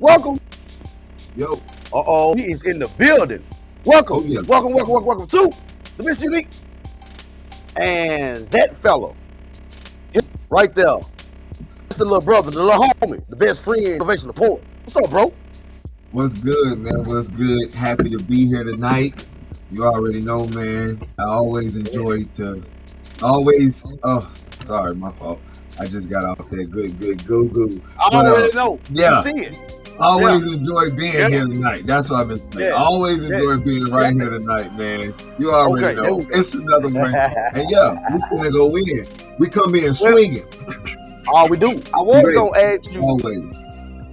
Welcome. Yo. He is in the building. Welcome. Oh, yeah. Welcome to the MrUnique. And that fellow, right there, it's the little brother, the little homie, the best friend, innovation support. What's up, bro? What's good, man? What's good? Happy to be here tonight. You already know, man. I always enjoy sorry, my fault. I just got off that good goo. I already know. Yeah. You see it. Always enjoy being here tonight. That's what I've been saying. Yeah. Always enjoy being right here tonight, man. You already know. It's another break. And yeah, we gonna go in. We come in swinging. Oh, we do. I was gonna ask you. Always.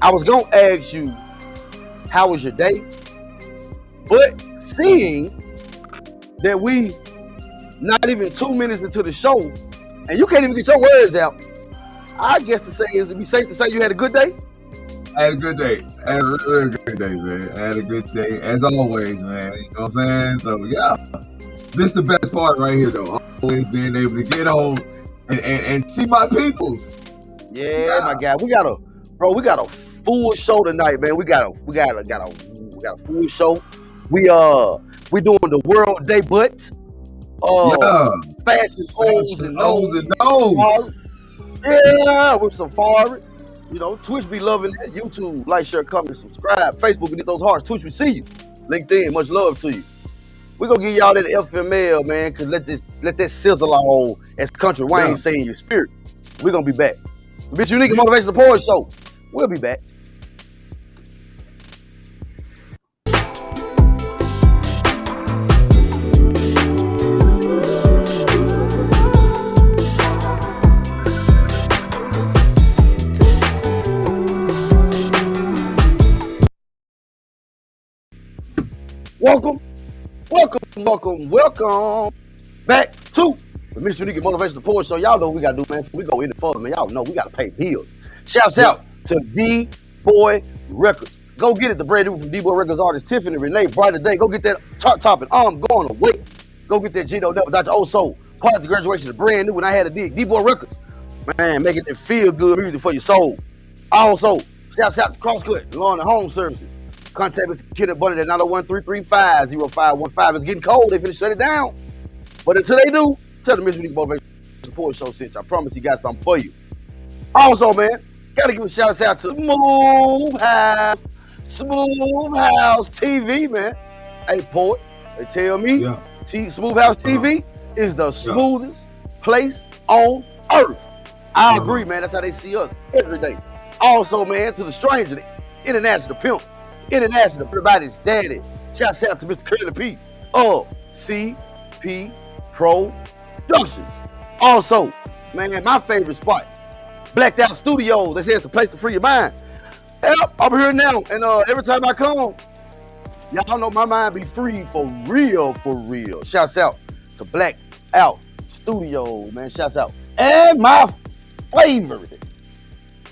I was gonna ask you, how was your day? But seeing that we not even 2 minutes into the show, and you can't even get your words out, I guess to say is it be safe to say you had a good day? I had a good day. I had a really good day, man. I had a good day, as always, man. You know what I'm saying? So, yeah. This is the best part right here, though. Always being able to get home and see my peoples. Yeah, my guy. We got a full show tonight, man. We got a full show. We doing the world debut. Fashion O's and O's. Yeah, with Safari. You know, Twitch be loving that. YouTube, like, share, comment, subscribe. Facebook, we need those hearts. Twitch, we see you. LinkedIn, much love to you. We're gonna give y'all that FML, man, cause let that sizzle on, as Country Wayne say in your spirit. We're gonna be back. The MrUnique Motivational Poetry Show. We'll be back. Welcome back to the MrUnique Motivational Poetry Show. Y'all know what we gotta do, man. We go in the further, man. Y'all know we gotta pay bills. Shouts out to DBoy Records. Go get it. The brand new from DBoy Records artist Tiffany Renee Bright today. Go get that top and I'm going away. Go get that Gino Devil, Dr. Oso. Part of the graduation is brand new, and I had to dig DBoy Records. Man, making it feel good music for your soul. Also, shouts out to Crosscut, Lawn and Home Services. Contact Mr. Kenneth Bunny at 901-335-0515. It's getting cold. They finna shut it down. But until they do, tell the MrUnique Motivational Poetry Show since I promise he got something for you. Also, man, gotta give a shout out to Smooth House TV, man. Hey, poet, they tell me Smooth House TV is the smoothest place on earth. I agree, man. That's how they see us every day. Also, man, to the stranger, the international pimp, international, everybody's daddy. Shouts out to Mr. Curly P of CP Productions. Also, man, my favorite spot, Blacked Out Studios. They say it's the place to free your mind. Yep, I'm here now, and every time I come, y'all know my mind be free for real. Shouts out to Blacked Out Studios, man. Shouts out. And my favorite,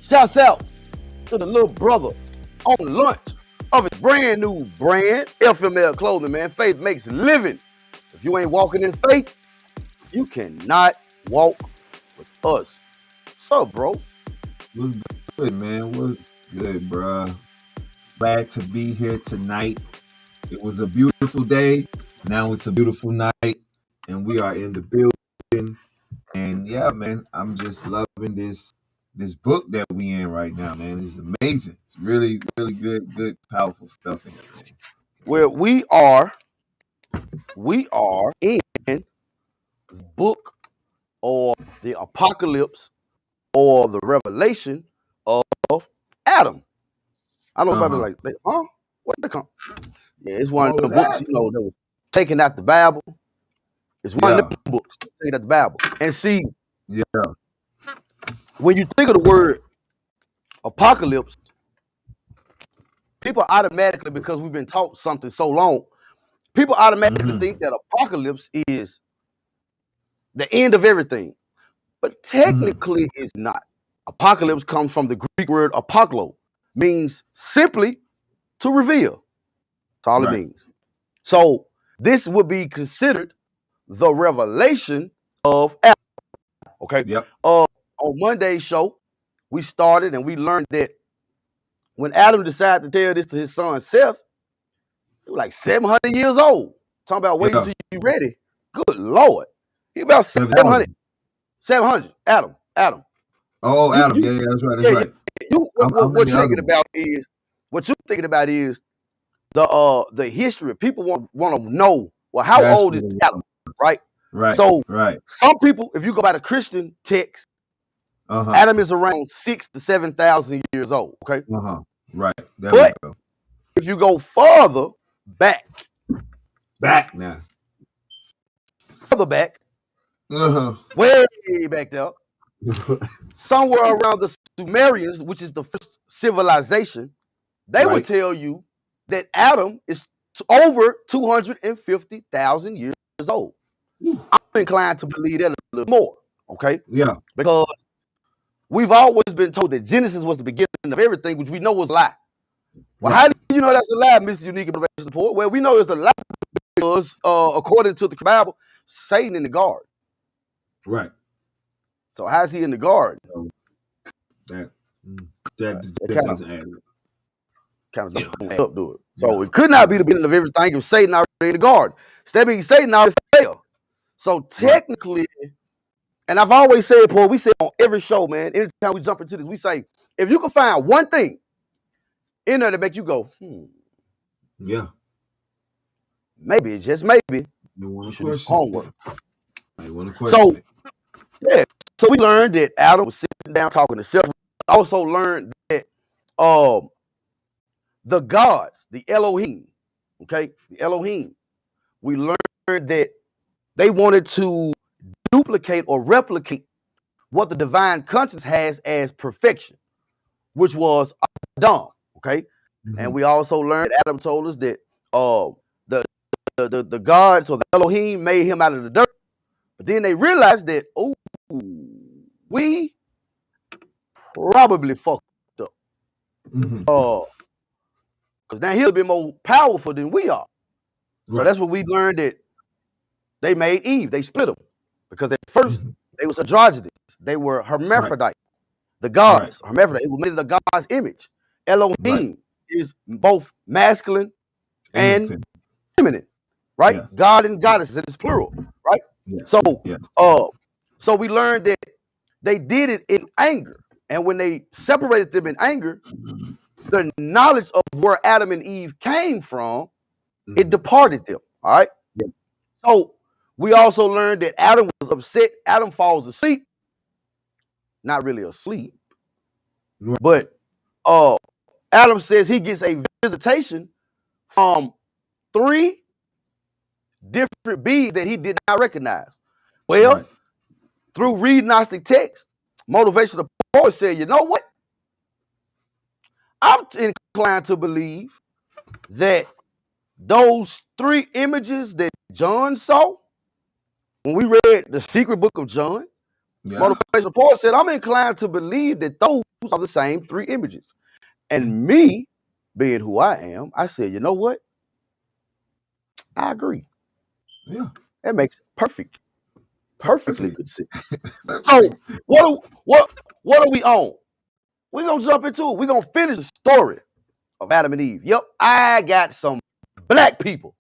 shouts out to the little brother on lunch of his brand new brand, FML Clothing, man. Faith makes living. If you ain't walking in faith, you cannot walk with us. What's up, bro? What's good, man? What's good, bro? Glad to be here tonight. It was a beautiful day. Now it's a beautiful night, and we are in the building. And yeah, man, I'm just loving this book that we in right now, man. It's amazing. It's really good, powerful stuff in it, man. Well, we are in the book or the apocalypse or the revelation of Adam. I don't know if like, where did it come? Yeah, it's one of the books, that was taken out the Bible. It's one of the books taken out the Bible. And see, when you think of the word apocalypse, people automatically, because we've been taught something so long, people automatically think that apocalypse is the end of everything. But technically it's not. Apocalypse comes from the Greek word apoklo, means simply to reveal. That's all it means. So this would be considered the revelation of Adam. Okay. Yep. On Monday's show, we started and we learned that when Adam decided to tell this to his son Seth, he was like 700 years old. Talking about waiting until you ready. Good Lord. He about 700. 700. Adam. Oh, Adam. Yeah, that's right. That's right. What you're thinking about is the history. People want to know, well, how old is Adam, right? Right. So right. Some people, if you go by the Christian text, Adam is around 6,000 to 7,000 years old. Okay. Right. There but if you go further back now, further back, way back there, somewhere around the Sumerians, which is the first civilization, they would tell you that Adam is over 250,000 years old. I'm inclined to believe that a little more, okay? Yeah. Because we've always been told that Genesis was the beginning of everything, which we know was a lie. Well, how do you know that's a lie, MrUnique Motivation Report? Well, we know it's a lie because, according to the Bible, Satan in the garden. Right. So how's he in the garden? That doesn't add up. Kind of up to it. So it could not be the beginning of everything if Satan already in the garden. So that means Satan already failed. So technically, and I've always said, Paul, we say on every show, man, anytime we jump into this, we say, if you can find one thing in there to make you go, yeah, maybe, just maybe, you should do homework. So, yeah. So we learned that Adam was sitting down talking to Seth. We also learned that the gods, the Elohim, okay, the Elohim, we learned that they wanted to duplicate or replicate what the divine conscience has as perfection, which was Adam, okay? And we also learned, Adam told us that the gods or the Elohim made him out of the dirt. But then they realized that, oh, we probably fucked up. Because now he'll be more powerful than we are. So that's what we learned, that they made Eve. They split them. Because at first, they was androgynous. They were hermaphrodite. The gods, hermaphrodite. It was made in the God's image. Elohim is both masculine and feminine, right? Yes. God and goddesses, it's plural, right? Yes. So we learned that they did it in anger. And when they separated them in anger, the knowledge of where Adam and Eve came from, it departed them, all right? Yeah. So we also learned that Adam was upset. Adam falls asleep. Not really asleep. But Adam says he gets a visitation from 3 different beings that he did not recognize. Well, through reading Gnostic texts, motivational poet said, you know what? I'm inclined to believe that those 3 images that John saw, when we read the secret book of John, motivational poet said, I'm inclined to believe that those are the same 3 images. And me, being who I am, I said, you know what? I agree. Yeah. That makes perfectly good sense. So what are we on? We're gonna jump into it. We're gonna finish the story of Adam and Eve. Yep, I got some black people.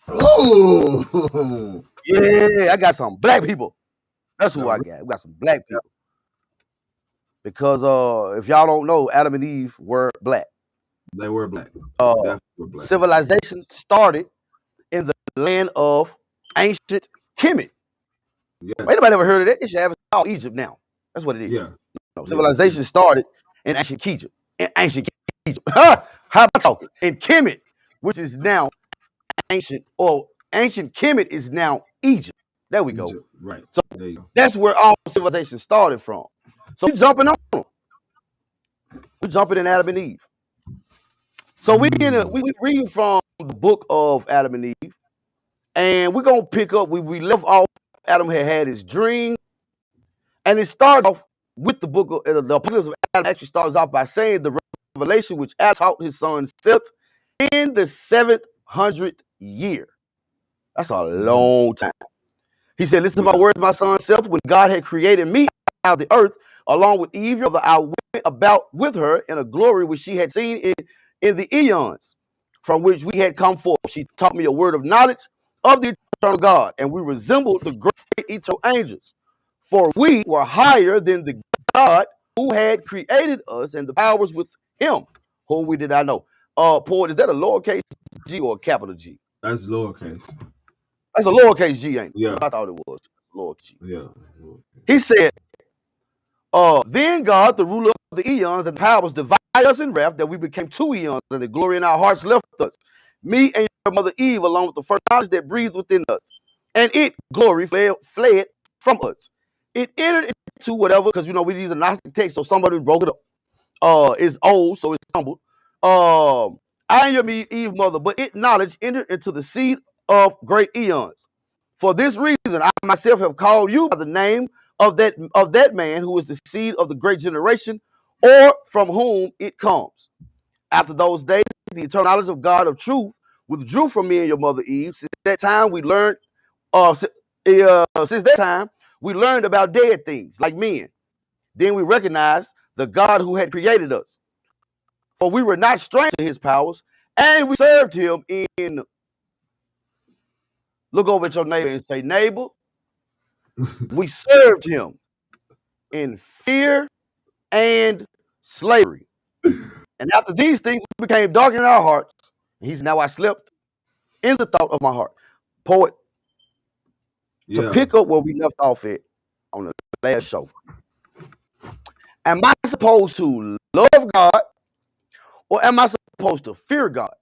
Oh, yeah, I got some black people. That's who I got. We got some black people. Because if y'all don't know, Adam and Eve were black. They were black. Civilization started in the land of ancient Kemet. Yes. Anybody ever heard of that? It should have called Egypt now. That's what it is. Yeah. Civilization started in ancient Egypt. How am I talking? In Kemet, which is now ancient Kemet is now Egypt. There we go. Egypt. Right. So there you go. That's where all civilization started from. So we jumping on them. We jumping in Adam and Eve. So we reading from the book of Adam and Eve, and we're gonna pick up. We left off. Adam had his dream, and it started off with the book of the Apocalypse of Adam. Actually starts off by saying the revelation which Adam taught his son Seth in the 700th year. That's a long time. He said, "Listen to my words, my son Seth. When God had created me defile the earth, along with Eve, your mother, I went about with her in a glory which she had seen in the eons from which we had come forth. She taught me a word of knowledge of the eternal God, and we resembled the great eternal angels. For we were higher than the God who had created us, and the powers with him, whom we did not know. Poet, is that a lowercase G or a capital G? That's lowercase. That's a lowercase G, ain't it? Yeah. I thought it was lowercase G. Yeah. He said, then God, the ruler of the eons and powers, divided us in wrath, that we became two eons, and the glory in our hearts left us. Me and your mother Eve, along with the first knowledge that breathed within us. And it, glory, fled from us. It entered into whatever, because we use a Gnostic text, so somebody broke it up. It's old, so it's tumbled. I and your Eve mother, but it knowledge entered into the seed of great eons. For this reason, I myself have called you by the name of that man who is the seed of the great generation, or from whom it comes. After those days, the eternal knowledge of God of truth withdrew from me and your mother Eve. Since that time, we learned about dead things like men. Then we recognized the God who had created us. For we were not strangers to his powers, and we served him in. Look over at your neighbor and say, neighbor, we served him in fear and slavery. And after these things became dark in our hearts, he's now I slept in the thought of my heart. Poet, to pick up where we left off at on the last show. Am I supposed to love God, or am I supposed to fear God?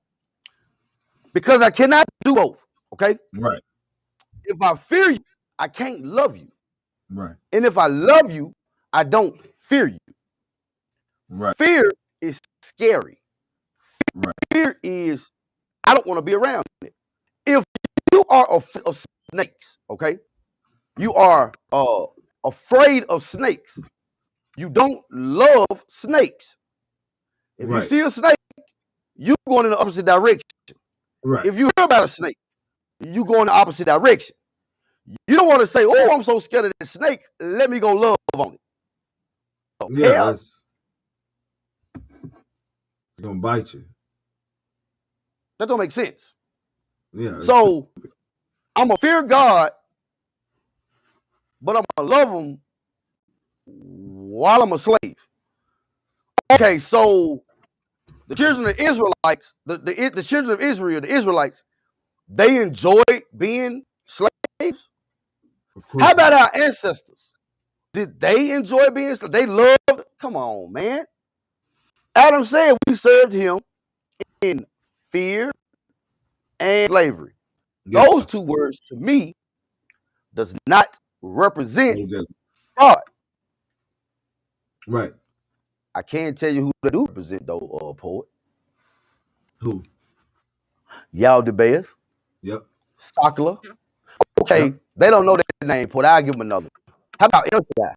Because I cannot do both, okay? Right. If I fear you, I can't love you. Right. And if I love you, I don't fear you. Right. Fear is scary. Right. Fear is, I don't want to be around it. If you are afraid of snakes, okay? You are afraid of snakes. You don't love snakes. If you see a snake, you going in the opposite direction. Right. If you hear about a snake, you go in the opposite direction. You don't want to say, oh, I'm so scared of that snake. Let me go love on it. Yeah, it's going to bite you. That don't make sense. Yeah. So I'm going to fear God, but I'm going to love him while I'm a slave. Okay, so the children of Israelites, the children of Israel, the Israelites, they enjoyed being slaves. How about our ancestors? Did they enjoy being slaves? They loved. Come on, man. Adam said we served him in fear and slavery. Yeah. Those two words to me does not represent God. Right. I can't tell you who they do represent though, poet. Who? Yao DeBeath. Yep. Sakla. Okay, yep. They don't know that name, poet. I'll give them another. How about El Shaddai?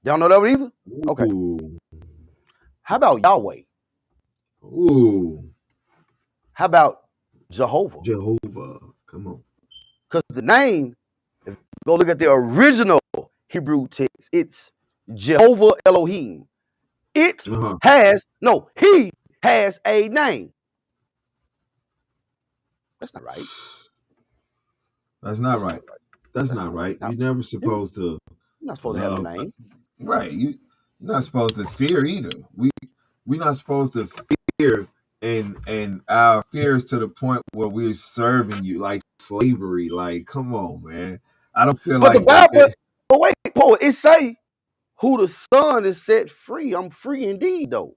They don't know that one either? Okay. Ooh. How about Yahweh? Ooh. How about Jehovah? Jehovah. Come on. Because the name, if you go look at the original Hebrew text, it's Jehovah Elohim. It has, no, he has a name. That's not right. That's not right. That's not right. You're never supposed to. You're not supposed to have a name. Right. You're not supposed to fear either. We're not supposed to fear, and our fear is to the point where we're serving you like slavery. Like, come on, man. I don't feel like. The Bible, but wait, poet, it say, who the Son is set free. I'm free indeed, though.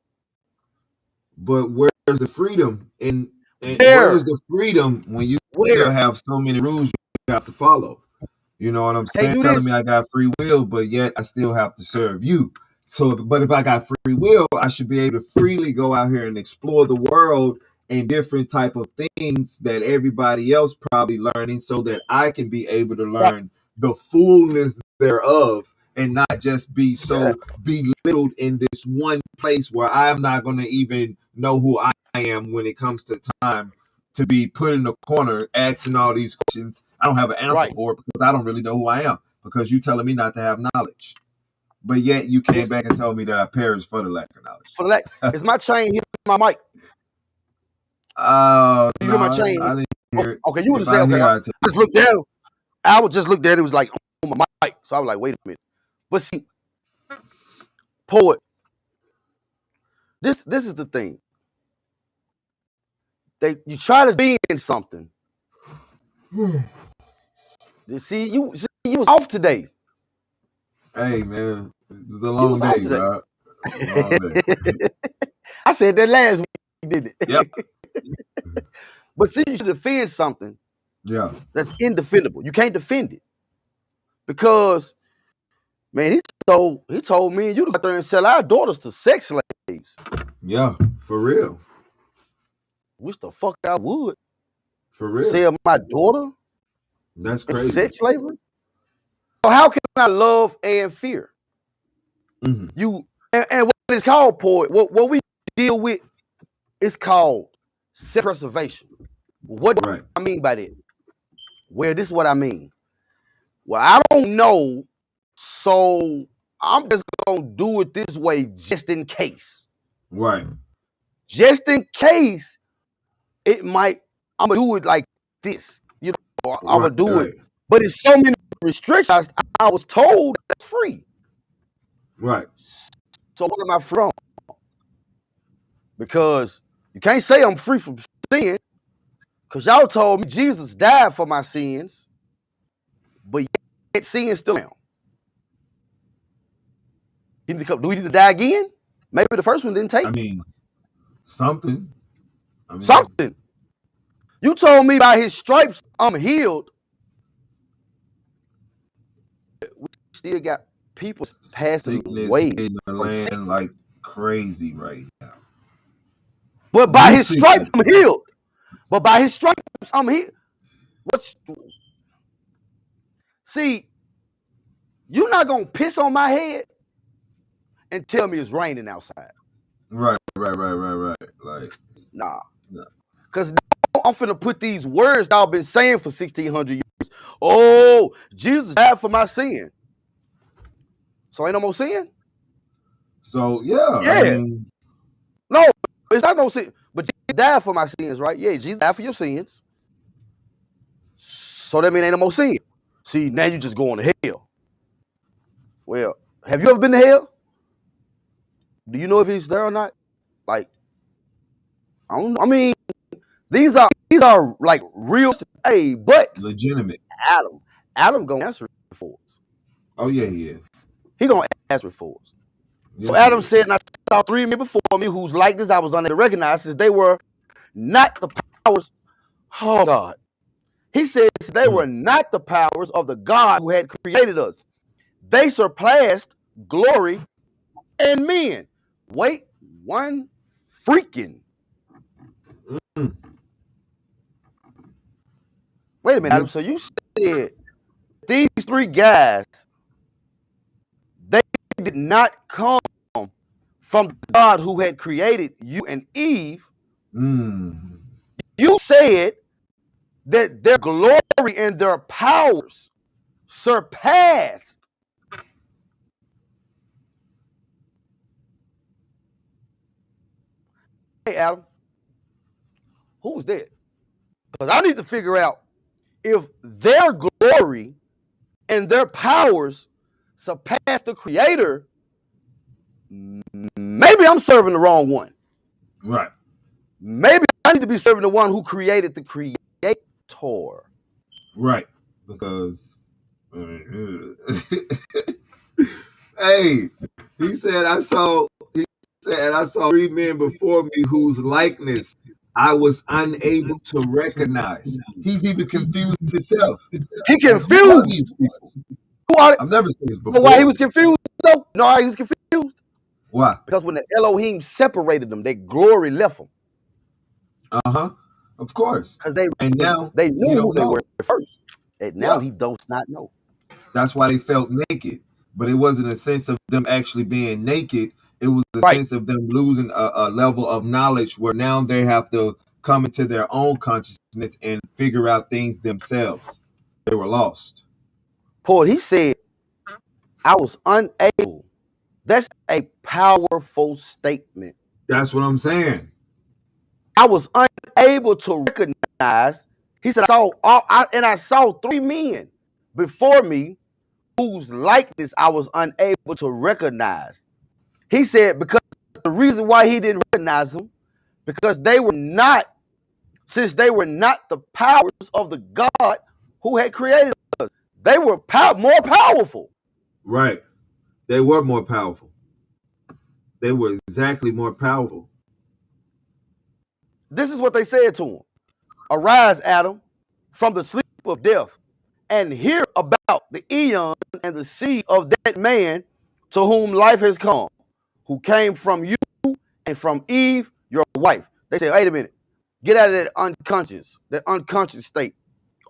But where's the freedom? And where's the freedom when you still have so many rules you have to follow? You know what I'm saying? Telling me I got free will, but yet I still have to serve you. So, but if I got free will, I should be able to freely go out here and explore the world and different type of things that everybody else probably learning, so that I can be able to learn the fullness thereof, and not just be so belittled in this one place where I'm not going to even know who I am when it comes to time to be put in the corner asking all these questions I don't have an answer for, because I don't really know who I am, because you're telling me not to have knowledge. But yet you came back and told me that I perished for the lack of knowledge. For the lack, is my chain hitting my mic? Oh, You hear my chain? I didn't hear it. Okay, you would have said, okay, I just looked down. I would just look at it, it was like on my mic. So I was like, wait a minute. But see, Poet, this is the thing. You try to be in something. You was off today. Hey man, it was a long day, bro. I said that last week, didn't it? Yep. But see, you should defend something. Yeah. That's indefendable. You can't defend it. Because, man, he told me and you to go out there and sell our daughters to sex slaves. Yeah, for real. Wish the fuck I would. For real. Sell my daughter? That's crazy. Sex slavery? So how can I love and fear? Mm-hmm. And what it's called, Poet, what we deal with is called self-preservation. What do I mean by that? Well, this is what I mean. Well, I don't know, so I'm just gonna do it this way just in case. Right. Just in case I'm gonna do it like this. You know, I'm gonna do it. But it's so many restrictions. I was told that's free. Right. So what am I from? Because you can't say I'm free from sin. Because y'all told me Jesus died for my sins. But yet sin still am. Do we need to die again? Maybe the first one didn't take. I mean, something. Something. You told me by his stripes I'm healed. We still got people passing away in the land like crazy right now. But by his stripes I'm healed. But by his stripes I'm healed. See, you're not gonna piss on my head and tell me it's raining outside. Right. Like, nah. Because I'm finna put these words y'all been saying for 1,600 years. Oh, Jesus died for my sin. So ain't no more sin? So, yeah. Yeah. I mean, no, it's not no sin. But Jesus died for my sins, right? Yeah, Jesus died for your sins. So that means ain't no more sin. See, now you just going to hell. Well, have you ever been to hell? Do you know if he's there or not? Like, I don't know. I mean, these are like real, hey, but legitimate. Adam gonna answer for us. Oh yeah, he is. He gonna answer for us. Yeah, so Adam said, and I saw 3 men before me whose likeness I was unable to recognize, since they were not the powers. Oh God. He says they were not the powers of the God who had created us. They surpassed glory and men. Wait, one freaking. Wait a minute, Adam. So you said these 3 guys, they did not come from God who had created you and Eve. You said that their glory and their powers surpassed. Hey, Adam, who was that? Because I need to figure out if their glory and their powers surpass the Creator. Maybe I'm serving the wrong one. Right. Maybe I need to be serving the one who created the Creator. Right. Because hey, he said I saw 3 men before me whose likeness I was unable to recognize. He's even confused himself. He confused these people. I've never seen this before. You know why he was confused though? No, why he was confused? Why? Because when the Elohim separated them, their glory left them. Of course. Because they knew who they were first. And now he does not know. That's why they felt naked. But it wasn't a sense of them actually being naked. It was a sense of them losing a level of knowledge where now they have to come into their own consciousness and figure out things themselves. They were lost. Paul, he said, I was unable That's a powerful statement. That's what I'm saying. I was unable to recognize. He said, I saw 3 men before me whose likeness I was unable to recognize. He said, because the reason why he didn't recognize them, because they were not the powers of the God who had created us. They were more powerful. Right. They were more powerful. They were exactly more powerful. This is what they said to him. Arise, Adam, from the sleep of death, and hear about the eon and the seed of that man to whom life has come, who came from you and from Eve, your wife. They said, wait a minute. Get out of that unconscious state.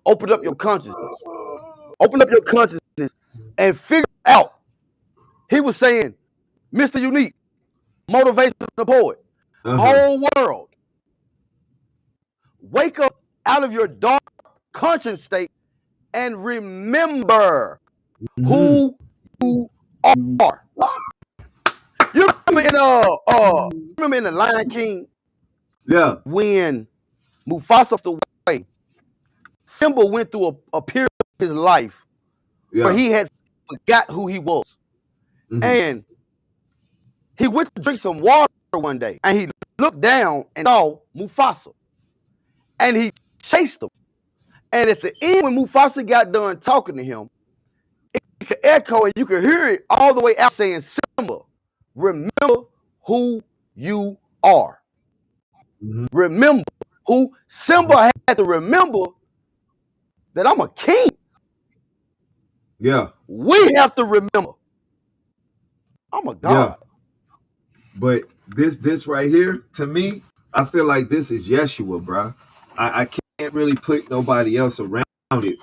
Open up your consciousness. Open up your consciousness and figure out. He was saying, Mr. Unique, motivational poet, whole world, wake up out of your dark conscious state and remember who you are. You remember in the Lion King? Yeah. When Mufasa passed away, Simba went through a period of his life where he had forgot who he was. And he went to drink some water one day, and he looked down and saw Mufasa. And he chased him. And at the end, when Mufasa got done talking to him, it could echo, and you could hear it all the way out saying, Simba, remember who you are. Remember who Simba had to remember that I'm a king. Yeah. We have to remember I'm a God. Yeah. But this right here, to me, I feel like this is Yeshua, bro. I can't really put nobody else around it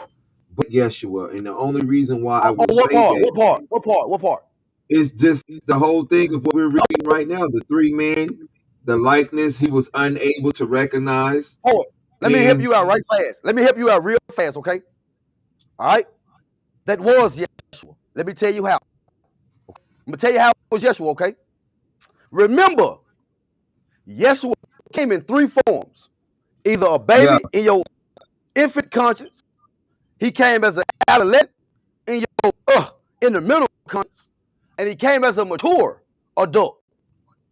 but Yeshua. And the only reason why I would say that. What part? It's just the whole thing of what we're reading right now. The 3 men, the likeness he was unable to recognize. Let me help you out right fast. Let me help you out real fast, okay? All right? That was Yeshua. Let me tell you how. I'm going to tell you how it was Yeshua, okay? Remember, Yeshua came in 3 forms. Either a baby in your infant conscience. He came as an adolescent in the middle conscience. And he came as a mature adult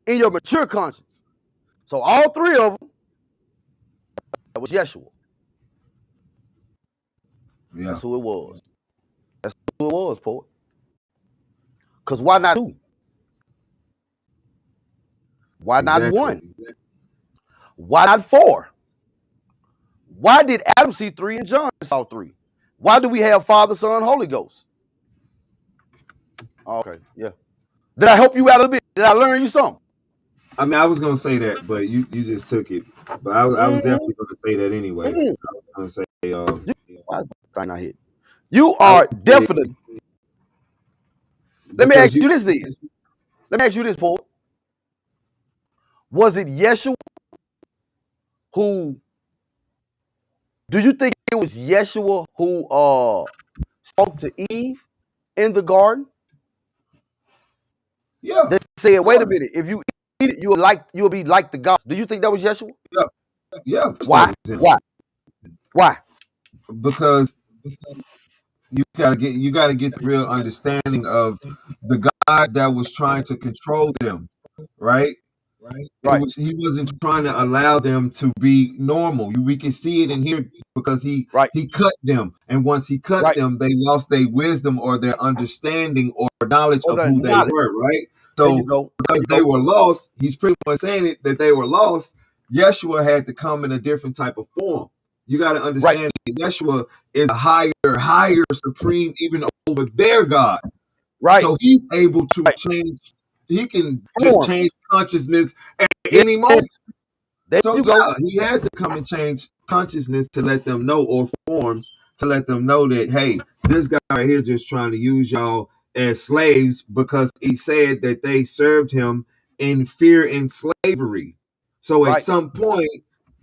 in your mature conscience. So all 3 of them, that was Yeshua. Yeah. That's who it was. That's who it was, poet. Because why not 2? Why not 1? Why not 4? Why did Adam see 3 and John saw 3? Why do we have Father, Son, Holy Ghost? Okay, yeah. Did I help you out a bit? Did I learn you something? I mean, I was gonna say that, but you just took it. But I was definitely gonna say that anyway. I was gonna say, you are definitely. Let me ask you this then. Let me ask you this, Paul. Was it Yeshua who? Do you think it was Yeshua who spoke to Eve in the garden? Yeah. They said, "Wait a minute. If you eat it, you'll be like the gods." Do you think that was Yeshua? Yeah. Yeah. Why? Why? Because you gotta get the real understanding of the God that was trying to control them, right? He wasn't trying to allow them to be normal. We can see it in here because he cut them, and once he cut them, they lost their wisdom or their understanding or knowledge of who they were, right? So because they were lost, he's pretty much saying it that they were lost. Yeshua had to come in a different type of form. You got to understand that Yeshua is a higher, supreme, even over their God. Right. So he's able to change. He can just change consciousness at any moment. So he had to come and change consciousness to let them know, or forms to let them know that, hey, this guy right here just trying to use y'all as slaves because he said that they served him in fear and slavery. So at some point,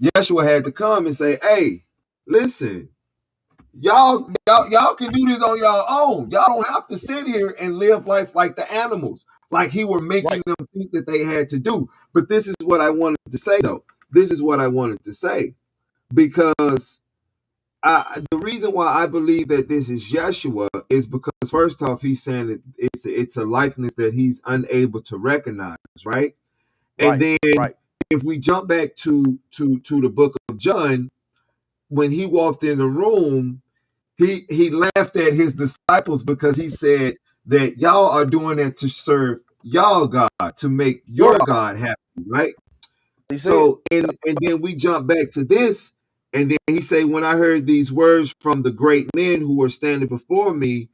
Yeshua had to come and say, hey, listen, y'all can do this on your own. Y'all don't have to sit here and live life like the animals. Like he were making them think that they had to do. But this is what I wanted to say, though. This is what I wanted to say. Because the reason why I believe that this is Yeshua is because, first off, he's saying that it's a likeness that he's unable to recognize, right? And then if we jump back to the book of John, when he walked in the room, he laughed at his disciples because he said that y'all are doing it to serve y'all God, to make your God happy, right? So and then we jump back to this, and then he say, when I heard these words from the great men who were standing before me,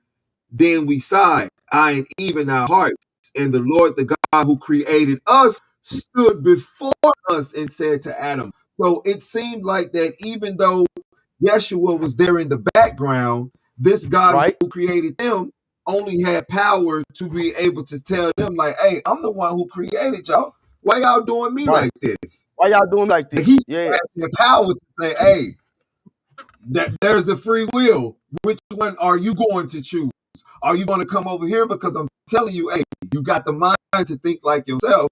then we sighed, I and even our hearts, and the Lord, the God who created us, stood before us and said to Adam. So it seemed like that even though Yeshua was there in the background, this God who created them only had power to be able to tell them, like, hey, I'm the one who created y'all. Why y'all doing me like this? Why y'all doing like this? He's had the power to say, hey, there's the free will. Which one are you going to choose? Are you going to come over here? Because I'm telling you, hey, you got the mind to think like yourself.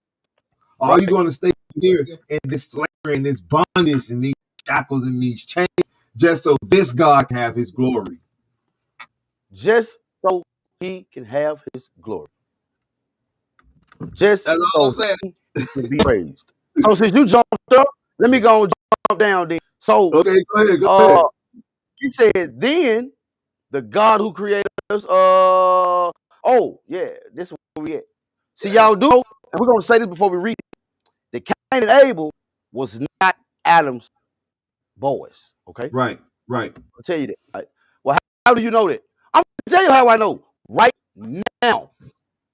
Or are you going to stay here in this slavery and this bondage and these shackles and these chains just so this God can have his glory? Just so he can have his glory. Just so he can be praised. So since you jumped up, let me go and jump down then. So okay, go ahead. He said, then the God who created us, this is where we at. See, y'all do, and we're gonna say this before we read it. The Cain and Abel was not Adam's boys. Okay. Right. I'll tell you that. Right? Well, how do you know that? I'm gonna tell you how I know right now.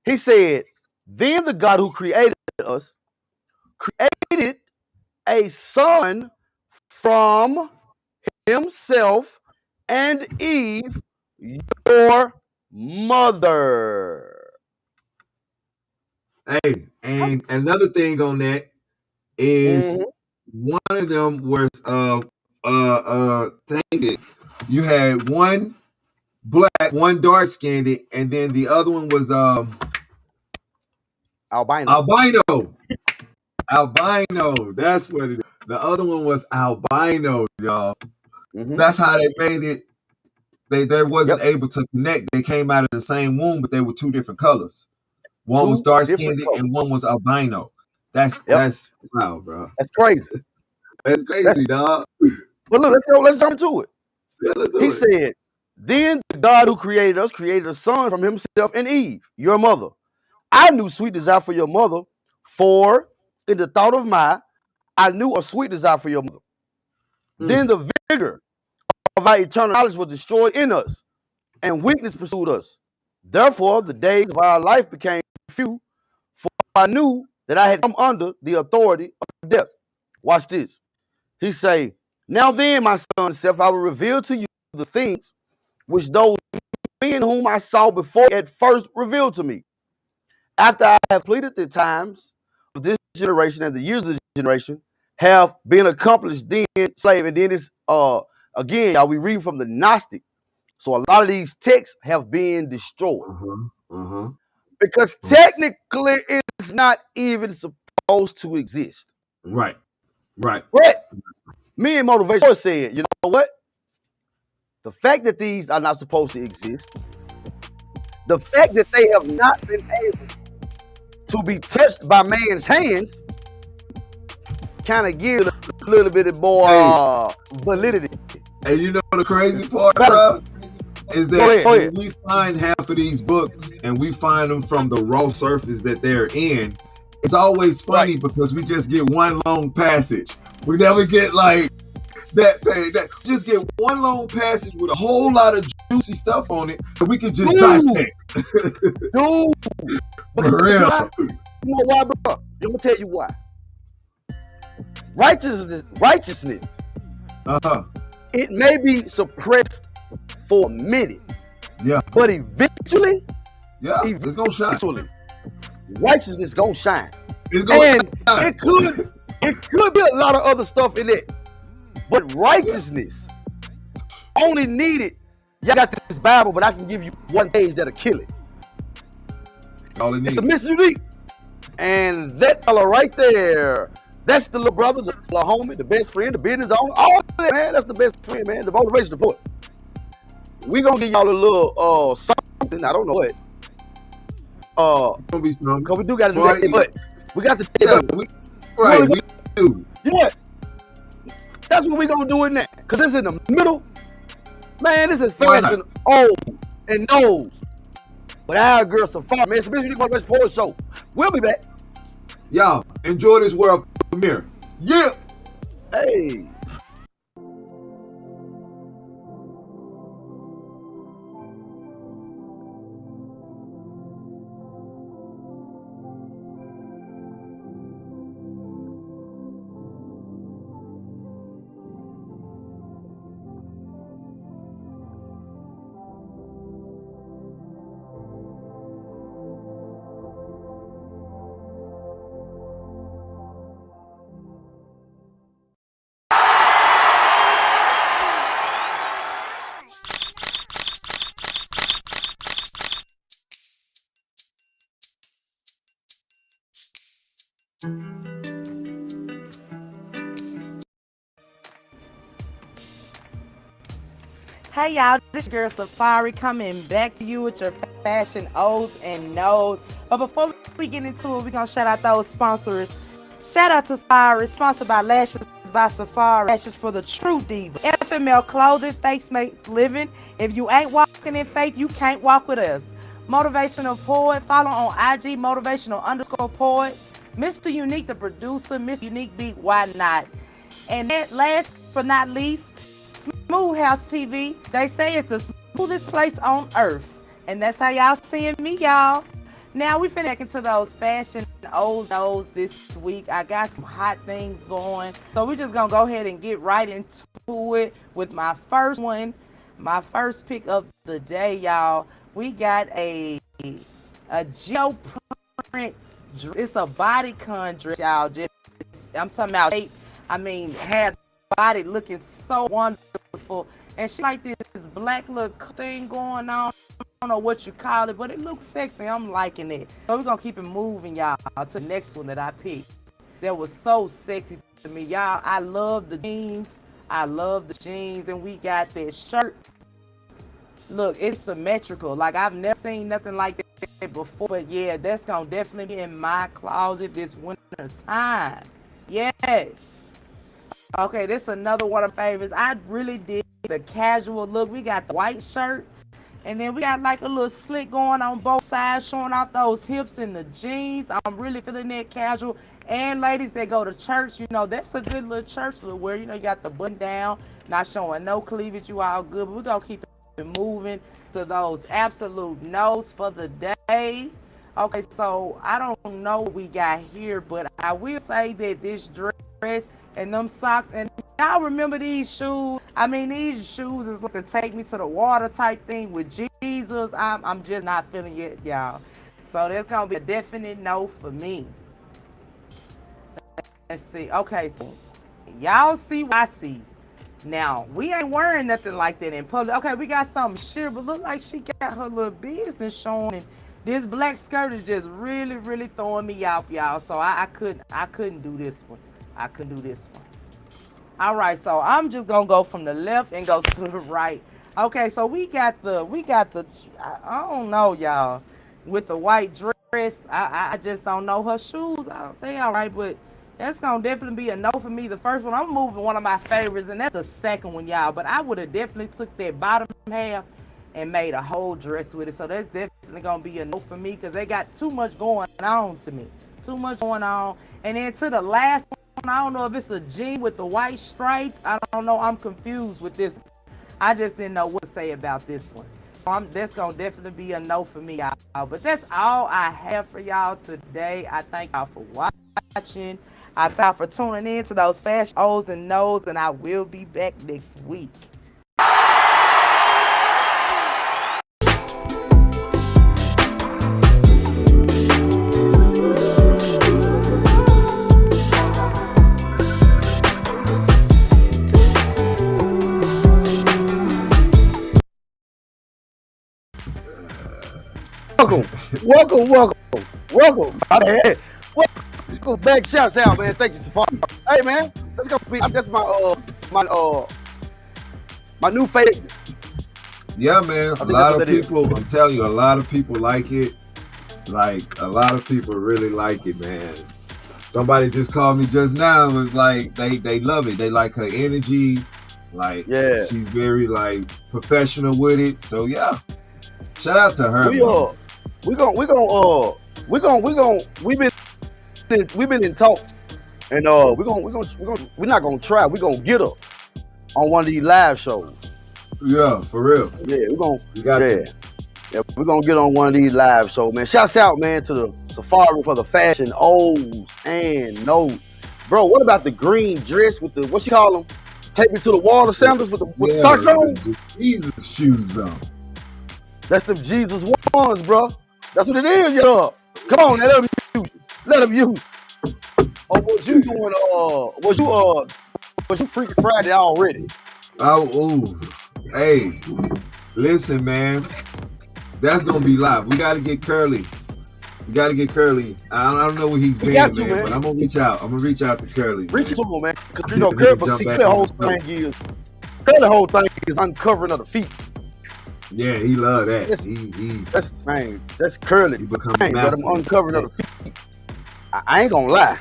He said, then the God who created us created a son from himself and Eve, your mother. Hey, and another thing on that is one of them was take it. You had one black, one dark skinned, and then the other one was albino. That's what it is. The other one was albino, y'all. That's how they made it. They wasn't able to connect. They came out of the same womb, but they were two different colors. One was dark skinned and one was albino. That's wow, bro. That's crazy. That's crazy, dog. But look, let's jump into it. He said, then the God who created us created a son from himself and Eve, your mother. I knew sweet desire for your mother, for in the thought of I knew a sweet desire for your mother. Then the vigor of our eternal knowledge was destroyed in us, and weakness pursued us. Therefore, the days of our life became few, for I knew that I had come under the authority of death. Watch this. He say, now then, my son self, I will reveal to you the things which those men whom I saw before at first revealed to me. After I have pleaded the times of this generation and the years of this generation have been accomplished, then slave. And then it's again, y'all, we read from the Gnostic. So a lot of these texts have been destroyed. Because technically it's not even supposed to exist. Right. But me and Motivation said, you know what? The fact that these are not supposed to exist, the fact that they have not been able to be touched by man's hands, kind of gives a little bit more validity. And you know the crazy part, bro? Is that when we find half of these books and we find them from the raw surface that they're in, it's always funny because we just get one long passage. We never get like that just get one long passage with a whole lot of juicy stuff on it that we can just dissect. Dude. For real. You know why, bro? I'm gonna tell you why. Righteousness. It may be suppressed for a minute. Yeah. But eventually, it's gonna shine. Righteousness gonna shine. It's gonna shine. It could be a lot of other stuff in it. But righteousness only needed. Y'all got this Bible, but I can give you one page that'll kill it. All it It's the needs. MrUnique. And that fella right there, that's the little brother, the little homie, the best friend, the business owner, all that, man. That's the best friend, man. The motivation support. We gonna give y'all a little something. I don't know what. Gonna be something. Cause we do got to do that, but we got to. Yeah, we do. You know what? That's what we gonna do in that. Cause it's in the middle. Man, this is fashion old and knows. But our girl Safari, man, it's the MrUnique Motivation Support Show. We'll be back. Y'all enjoy this world premiere. Yeah. Hey. Hey y'all, this girl Safari coming back to you with your fashion O's and No's. But before we get into it, we're gonna shout out those sponsors. Shout out to Safari, sponsored by Lashes by Safari, Lashes for the True Diva. FML Clothing, Fakes Make Living. If you ain't walking in faith, you can't walk with us. Motivational Poet, follow on IG, motivational_poet. MrUnique ThaProducer, MrUnique Beat, why not? And last but not least, Smooth House TV. They say it's the smoothest place on earth. And that's how y'all seeing me, y'all. Now we finna get into those fashion O's this week. I got some hot things going. So we're just gonna go ahead and get right into it with my first one. My first pick of the day, y'all. We got a geoprint dress. It's a bodycon dress, y'all. I'm talking about shape. I mean, had body looking so wonderful, and she like this black little thing going on. I don't know what you call it, but it looks sexy. I'm liking it. So we're gonna keep it moving, y'all, to the next one that I picked. That was so sexy to me, y'all. I love the jeans. And we got that shirt. Look, it's symmetrical. Like, I've never seen nothing like that before. But yeah, that's gonna definitely be in my closet this winter time. Yes. Okay, this is another one of my favorites. I really did the casual look. We got the white shirt, and then we got like a little slit going on both sides, showing off those hips and the jeans. I'm really feeling that casual. And ladies that go to church, you know, that's a good little church look where, you know, you got the button down, not showing no cleavage, you all good. But we're going to keep it moving to those absolute no's for the day. Okay, so I don't know what we got here, but I will say that this dress and them socks, and y'all remember these shoes? I mean, these shoes is looking to take me to the water type thing with Jesus. I'm just not feeling it, y'all. So that's gonna be a definite no for me. Let's see. Okay, so y'all see what I see. Now, we ain't wearing nothing like that in public. Okay, we got something sheer, but look like she got her little business showing. And this black skirt is just really, really throwing me off, y'all. So I couldn't do this one. I couldn't do this one. All right, so I'm just gonna go from the left and go to the right. Okay, so we got the I don't know, y'all, with the white dress. I just don't know her shoes. They all right, but that's gonna definitely be a no for me. The first one, I'm moving one of my favorites, and that's the second one, y'all. But I would have definitely took that bottom half and made a whole dress with it. So that's definitely gonna be a no for me, because they got too much going on to me. Too much going on. And then to the last one, I don't know if it's a jean with the white stripes. I don't know. I'm confused with this one. I just didn't know what to say about this one. So that's gonna definitely be a no for me, y'all. But that's all I have for y'all today. I thank y'all for watching. I thank y'all for tuning in to those fashion O's and No's, and I will be back next week. Welcome. Welcome. Welcome back. Shouts out, man. Thank you, Safari. Hey, man, let's go. That's my new favorite. Yeah, man. A lot of people. I'm telling you, a lot of people like it. Like a lot of people really like it, man. Somebody just called me just now and was like, they love it. They like her energy. Like, yeah, she's very like professional with it. So yeah, shout out to her. We've been in talks, and we're not gonna try. We're gonna get her on one of these live shows. Yeah, for real. Yeah, yeah, we're gonna get on one of these live shows, man. Shouts out, man, to the Safari for the fashion O's and no's. Bro, what about the green dress with the, what you call them? Take me to the wall of sandals with the socks on? The Jesus shoes on. That's them Jesus ones, bro. That's what it is, yo. Come on, let them use. Oh, was you doing, was you Freaky Friday already? Oh, hey, listen, man. That's gonna be live. We gotta get Curly. I don't know where he's been, man, but I'm gonna reach out. To Curly. Reach to him, man. Because you know, Curly whole thing is uncovering of the feet. Yeah, he love that. That's Curly. But I'm uncovering of the feet. I ain't gonna lie.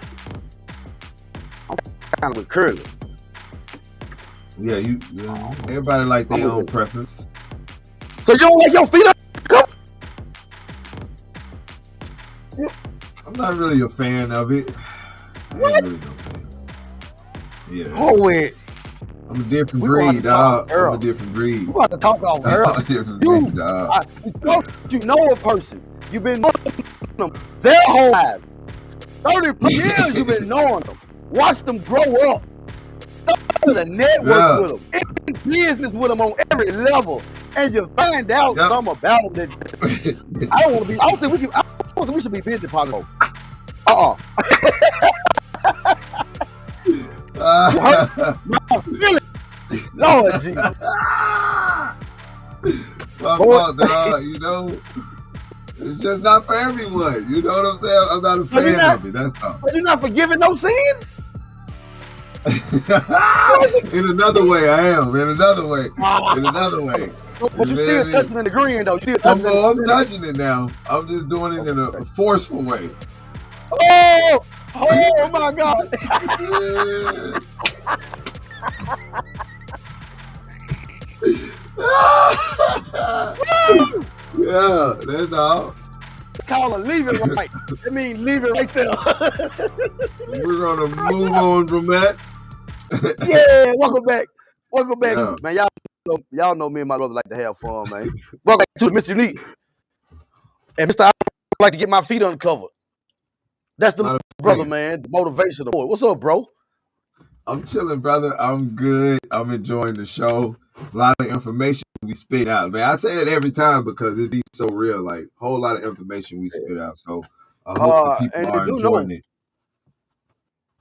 I'm kind of with Curly. Yeah, everybody like their own preference. So you don't like your feet up? I'm not really a fan of it. What? I ain't really no fan. Yeah. Oh, wait. I'm a different breed, dog. I'm a different breed. You about to talk off Earl. I'm a different breed, dog. You know a person. You've been knowing them their whole lives. 30 years you've been knowing them. Watch them grow up. Started a network with them. In business with them on every level. And you find out something about them that I don't think we should be business partners. Lord Jesus. My fault, dog. You know, it's just not for everyone. You know what I'm saying? I'm not a fan of it. That's all. But you're not forgiving no sins? In another way, I am. In another way. But you still touching and agreeing, though. I'm touching it now. I'm just doing it in a forceful way. Oh my God. Yeah, that's all. Call her leave it right. That means leave it right there. We're gonna move on from that. Yeah, welcome back. Yeah. Man. Y'all know me and my brother like to have fun, man. Welcome to MrUnique. And Mr. I like to get my feet uncovered. That's the brother, man. The motivational boy. What's up, bro? I'm chilling, brother. I'm good. I'm enjoying the show. A lot of information we spit out, man. I say that every time because it be so real. Like a whole lot of information we spit out. So I hope the people are enjoying it.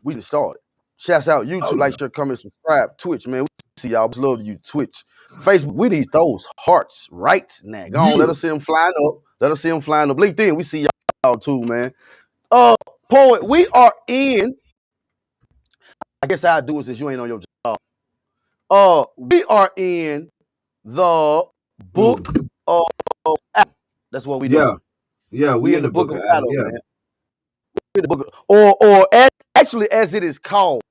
We just started. Shouts out YouTube, like, share, comment, subscribe. Twitch, man. We see y'all. Love you, Twitch. Facebook, we need those hearts right now. Go on, let us see them flying up. LinkedIn, we see y'all too, man. Poet, we are in. I guess I'll do it since you ain't on your job. We are in the book of Adam. That's what we do. Yeah, we in the book of Adam, man. We're in the book of, actually, as it is called,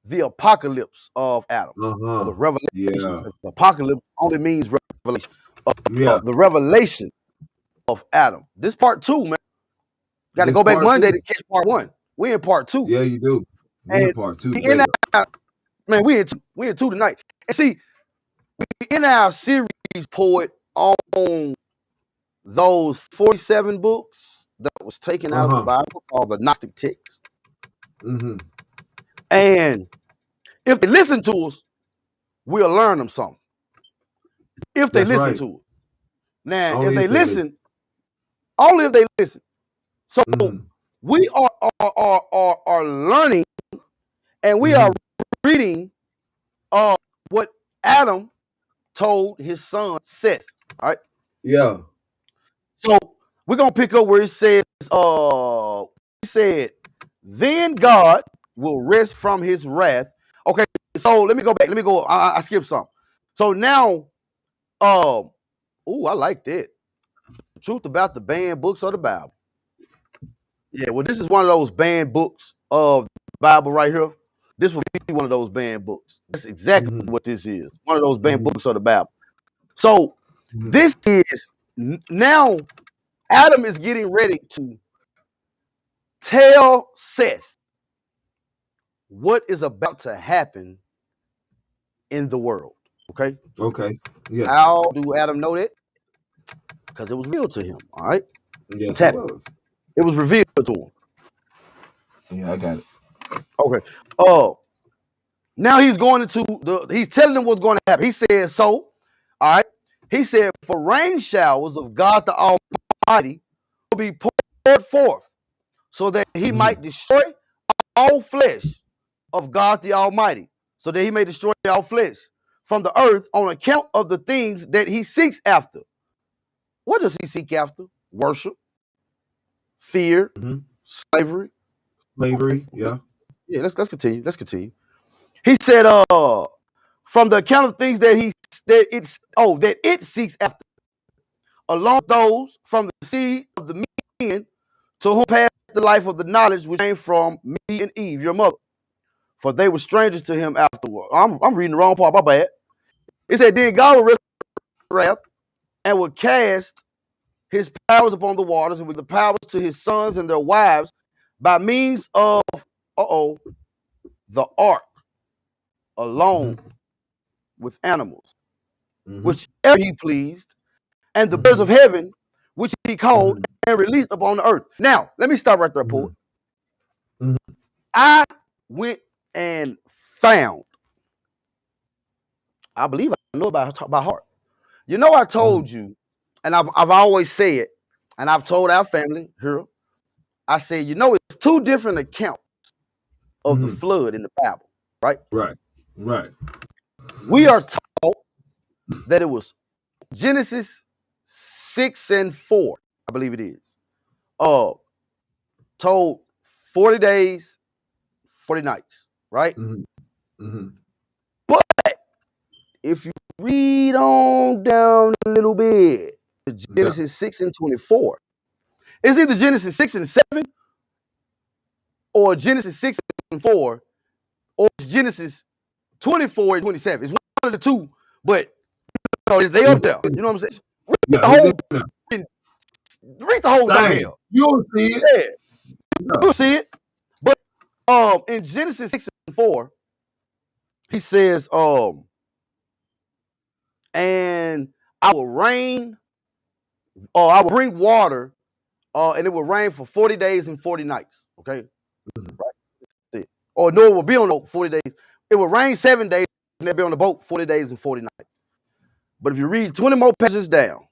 the apocalypse of Adam. The revelation. Yeah. The apocalypse only means revelation. The revelation of Adam. This part 2, man. Got to go back Monday to catch part 1. We in part 2. Yeah, you do. We in part 2. Man, we in 2 tonight. And see, we in our series, Poet, on those 47 books that was taken out of the Bible called the Gnostic text. And if they listen to us, we'll learn them something. If they listen to us. Now, if they listen, only if they listen. So we are learning, and we are reading what Adam told his son Seth. All right. Yeah. So we're gonna pick up where it says, he said, then God will rest from his wrath. Okay, so let me go back. Let me go. I skipped some. So now, I like that. Truth about the banned books of the Bible. Yeah, well, this is one of those banned books of the Bible right here. This will be one of those banned books. That's exactly what this is. One of those banned books of the Bible. So this is now Adam is getting ready to tell Seth what is about to happen in the world. Okay. Okay. Yeah. How do Adam know that? Because it was revealed to him. All right. Yes, it was. It was revealed to him. Yeah, I got it. Okay. Now he's going into he's telling them what's going to happen. He said, so, all right. He said, for rain showers of God the Almighty will be poured forth, so that he might destroy all flesh of God the Almighty, so that he may destroy all flesh from the earth on account of the things that he seeks after. What does he seek after? Worship, fear, slavery. Yeah. Yeah, let's continue. Let's continue. He said, from the account of things that it seeks after, along those from the seed of the men to whom passed the life of the knowledge which came from me and Eve, your mother. For they were strangers to him afterward. I'm reading the wrong part, my bad. It said, then God will rest wrath and will cast his powers upon the waters and with the powers to his sons and their wives by means of, the ark alone with animals, whichever he pleased, and the birds of heaven, which he called and released upon the earth. Now, let me stop right there, Port. I went and found, I believe I know about heart. You know, I told you, and I've always said, and I've told our family here, I said, you know, it's two different accounts of the flood in the Bible, right? Right. We are taught that it was Genesis 6 and 4, I believe it is. Told 40 days, 40 nights, right? But if you read on down a little bit, Genesis 6 and 24, it's either Genesis 6 and 7 or Genesis 6 and 4, or it's Genesis 24 and 27. It's one of the two, but they up there. You know what I'm saying? Read the whole thing. You'll see it. Yeah. You'll see it. But in Genesis 6 and 4, he says, and I will rain, or I will bring water, and it will rain for 40 days and 40 nights. Okay. Right. Or no, it will be on the boat 40 days. It will rain 7 days, and they'll be on the boat 40 days and 40 nights. But if you read 20 more passages down,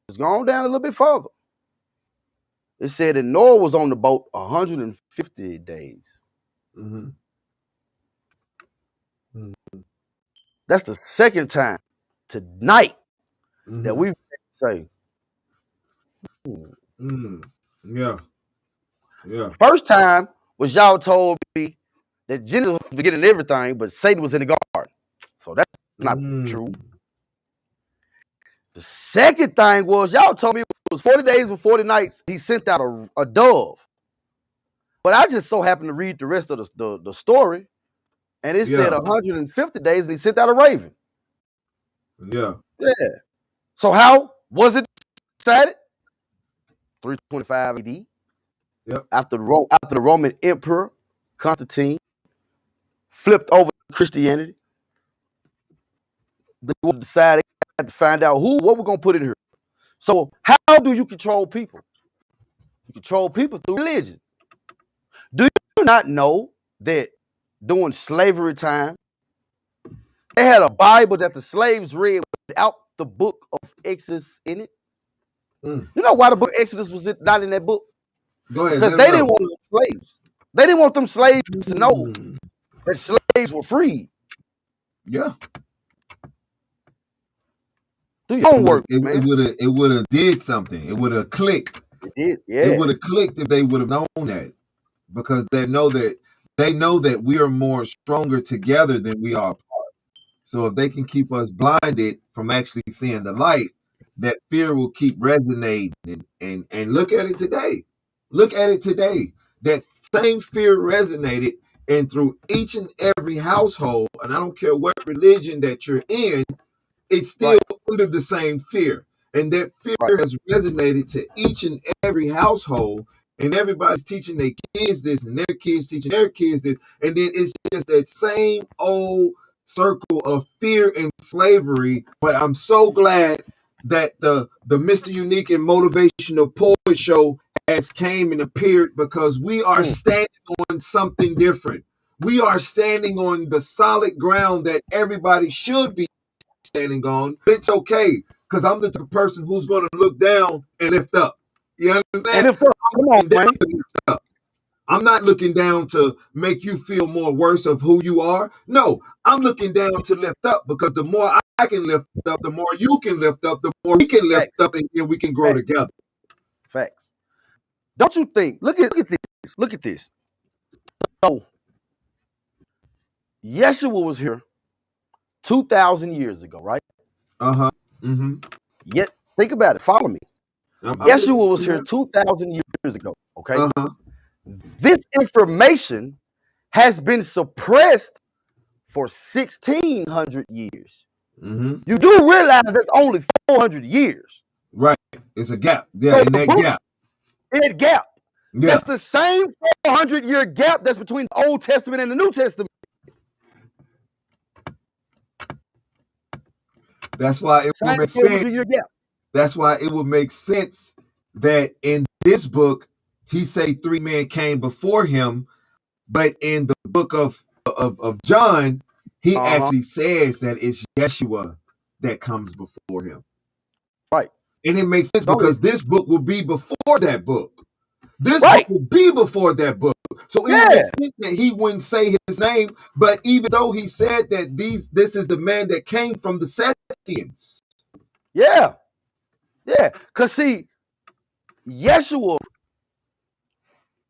it's gone down a little bit further. It said that Noah was on the boat 150 days. That's the second time tonight that we've say. Yeah. First time was y'all told me that Genesis was beginning everything, but Satan was in the garden. So that's not true. The second thing was y'all told me it was 40 days and 40 nights. He sent out a dove. But I just so happened to read the rest of the story, and it said 150 days, and he sent out a raven. Yeah. So how was it decided? 325 AD. Yep. After the Roman Emperor Constantine flipped over Christianity, they decided to find out what we're gonna put in here. So how do you control people? You control people through religion. Do you not know that during slavery time, they had a Bible that the slaves read without the book of Exodus in it? You know why the book of Exodus was not in that book? Go ahead. Because they didn't want them slaves. They didn't want them slaves to know that slaves were free. Yeah. Do your homework, It man. would have did something. It would have clicked. It did, It yeah. would have clicked if they would have known that, because they know that we are more stronger together than we are apart. So if they can keep us blinded from actually seeing the light, that fear will keep resonating. And look at it today. Look at it today. That same fear resonated, and through each and every household, and I don't care what religion that you're in, it's still under the same fear. And that fear has resonated to each and every household. And everybody's teaching their kids this, and their kids teaching their kids this. And then it's just that same old circle of fear and slavery. But I'm so glad that the MrUnique and Motivational Poet Show has came and appeared, because we are standing on something different. We are standing on the solid ground that everybody should be standing on. It's okay, because I'm the type of person who's going to look down and lift up. You understand? And lift up. Come on, man. I'm not looking down to make you feel more worse of who you are. No, I'm looking down to lift up, because the more I can lift up, the more you can lift up, the more we can lift up, and then we can grow together. Facts. Don't you think? Look at this. Look at this. So, Yeshua was here 2,000 years ago, right? Uh-huh. Mm-hmm. Yet, think about it. Follow me. Yeshua was here 2,000 years ago, okay? Uh-huh. This information has been suppressed for 1,600 years. Mm-hmm. You do realize that's only 400 years. Right. It's a gap. Yeah, So in that gap. In that gap. Yeah. That's the same 400-year gap that's between the Old Testament and the New Testament. That's why it would make sense. That's why it would make sense that in this book, he say 3 men came before him, but in the book of John, he actually says that it's Yeshua that comes before him. Right. And it makes sense, because this book will be before that book. This book will be before that book. So it makes sense that he wouldn't say his name, but even though he said that this is the man that came from the Sethians. Yeah. Yeah. Because see, Yeshua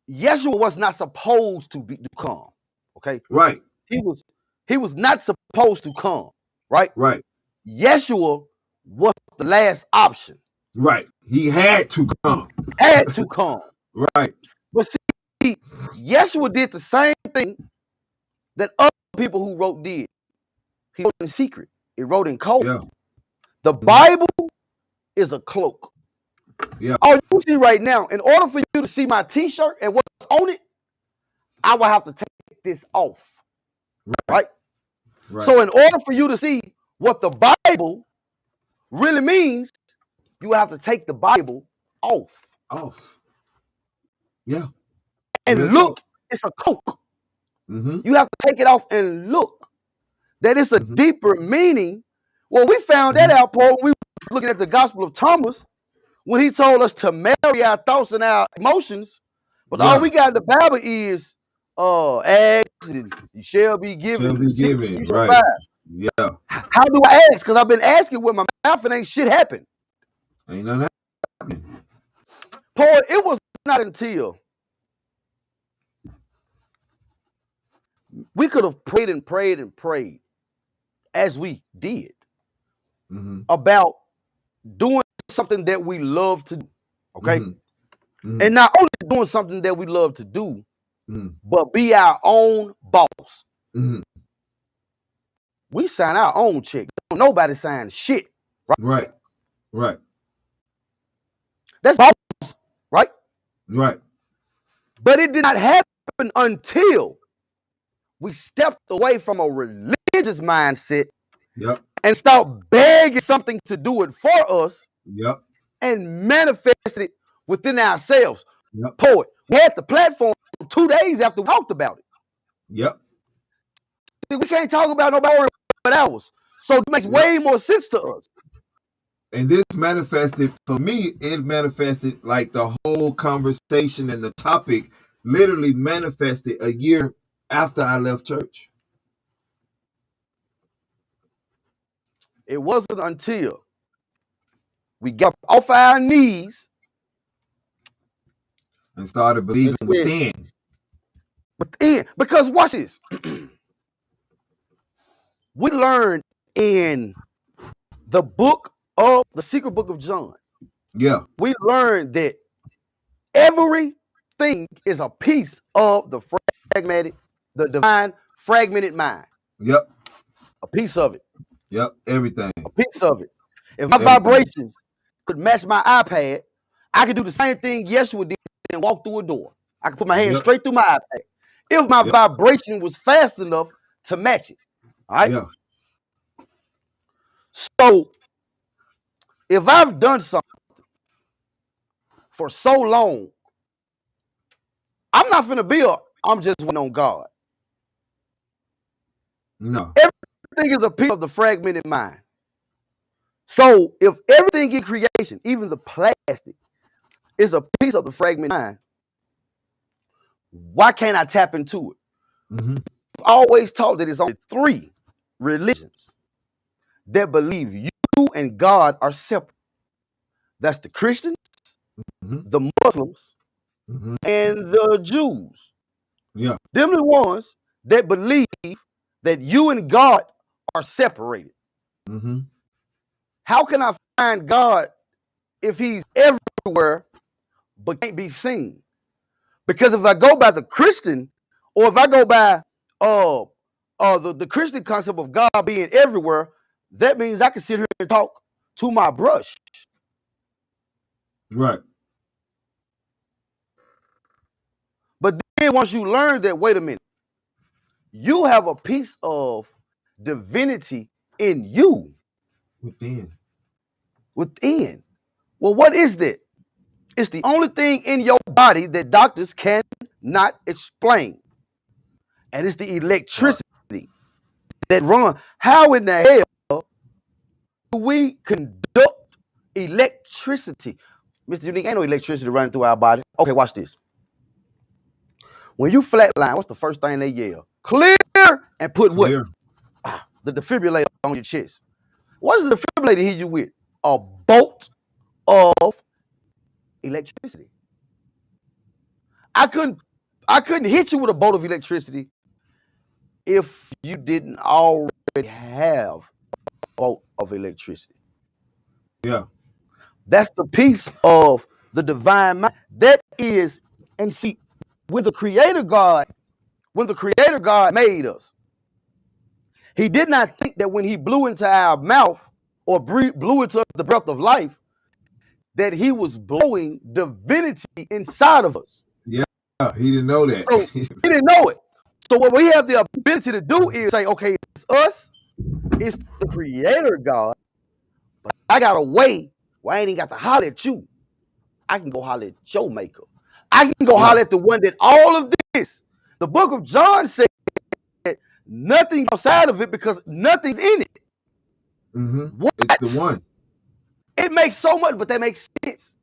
was not supposed to come. Okay? Right. He was not supposed to come. Right? Right. Yeshua was the last option. Right. He had to come. Had to come. Right. But see, Yeshua did the same thing that other people who wrote did. He wrote in secret. He wrote in code. Yeah. The Bible is a cloak. Yeah. Oh, you see right now, in order for you to see my t-shirt and what's on it, I will have to take this off. Right? So in order for you to see what the Bible really means, you have to take the Bible off. Yeah. And look, it's a cloak. You have to take it off and look. That it's a deeper meaning. Well, we found that out, Paul, when we were looking at the Gospel of Thomas, when he told us to marry our thoughts and our emotions. But all we got in the Bible is ask and you shall be given. Shall be given. You shall Right. find. Yeah. How do I ask? Because I've been asking with my mouth and ain't shit happen. Ain't nothing happening. Paul, it was not until we could have prayed and prayed and prayed, as we did, about doing something that we love to do, okay? And not only doing something that we love to do, but be our own boss. We sign our own check. Nobody signs shit. Right. Right. That's boss, right? Right. But it did not happen until we stepped away from a religious mindset and start begging something to do it for us and manifested it within ourselves. Poet, we had the platform 2 days after we talked about it. We can't talk about nobody but ours. So it makes way more sense to us. And this manifested, for me, it manifested like the whole conversation and the topic literally manifested a year after I left church. It wasn't until We got off our knees and started believing within. Because watch this. We learned in the secret book of John. Yeah. We learned that everything is a piece of the divine fragmented mind. Yep. A piece of it. Yep. Everything. A piece of it. If my vibrations could match my iPad, I could do the same thing Yeshua did and walk through a door. I could put my hand straight through my iPad. If my vibration was fast enough to match it. All right. Yeah. So if I've done something for so long, I'm not finna be I'm just waiting on God. No. Everything is a piece of the fragmented mind. So if everything in creation, even the plastic, is a piece of the fragmented mind, why can't I tap into it? Mm-hmm. I've always taught that it's only 3 religions that believe you and God are separate. That's the Christians, the Muslims, and the Jews. Yeah. Them the ones that believe that you and God are separated. Mm-hmm. How can I find God if he's everywhere but can't be seen? Because if I go by the Christian, or if I go by the Christian concept of God being everywhere, that means I can sit here and talk to my brush. Right. But then once you learn that, wait a minute, you have a piece of divinity in you. Within. Well, what is that? It's the only thing in your body that doctors cannot explain. And it's the electricity that runs. How in the hell do we conduct electricity? Mr. Unique, ain't no electricity running through our body. Okay, watch this. When you flatline, what's the first thing they yell? Clear, and put what? The defibrillator on your chest. What does the defibrillator hit you with? A bolt of electricity. I couldn't hit you with a bolt of electricity if you didn't already have a bolt of electricity. Yeah. That's the piece of the divine mind. That is, and see, when the Creator God made us, he did not think that when he blew into our mouth or blew into the breath of life, that he was blowing divinity inside of us. Yeah, he didn't know that. So he didn't know it. So what we have the ability to do is say, okay, it's us, it's the Creator God, but I got a way where I ain't even got to holler at you. I can go holler at your maker. I can go holler at the one that all of this. The book of John said nothing outside of it because nothing's in it. What? It's the one. It makes so much, but that makes sense.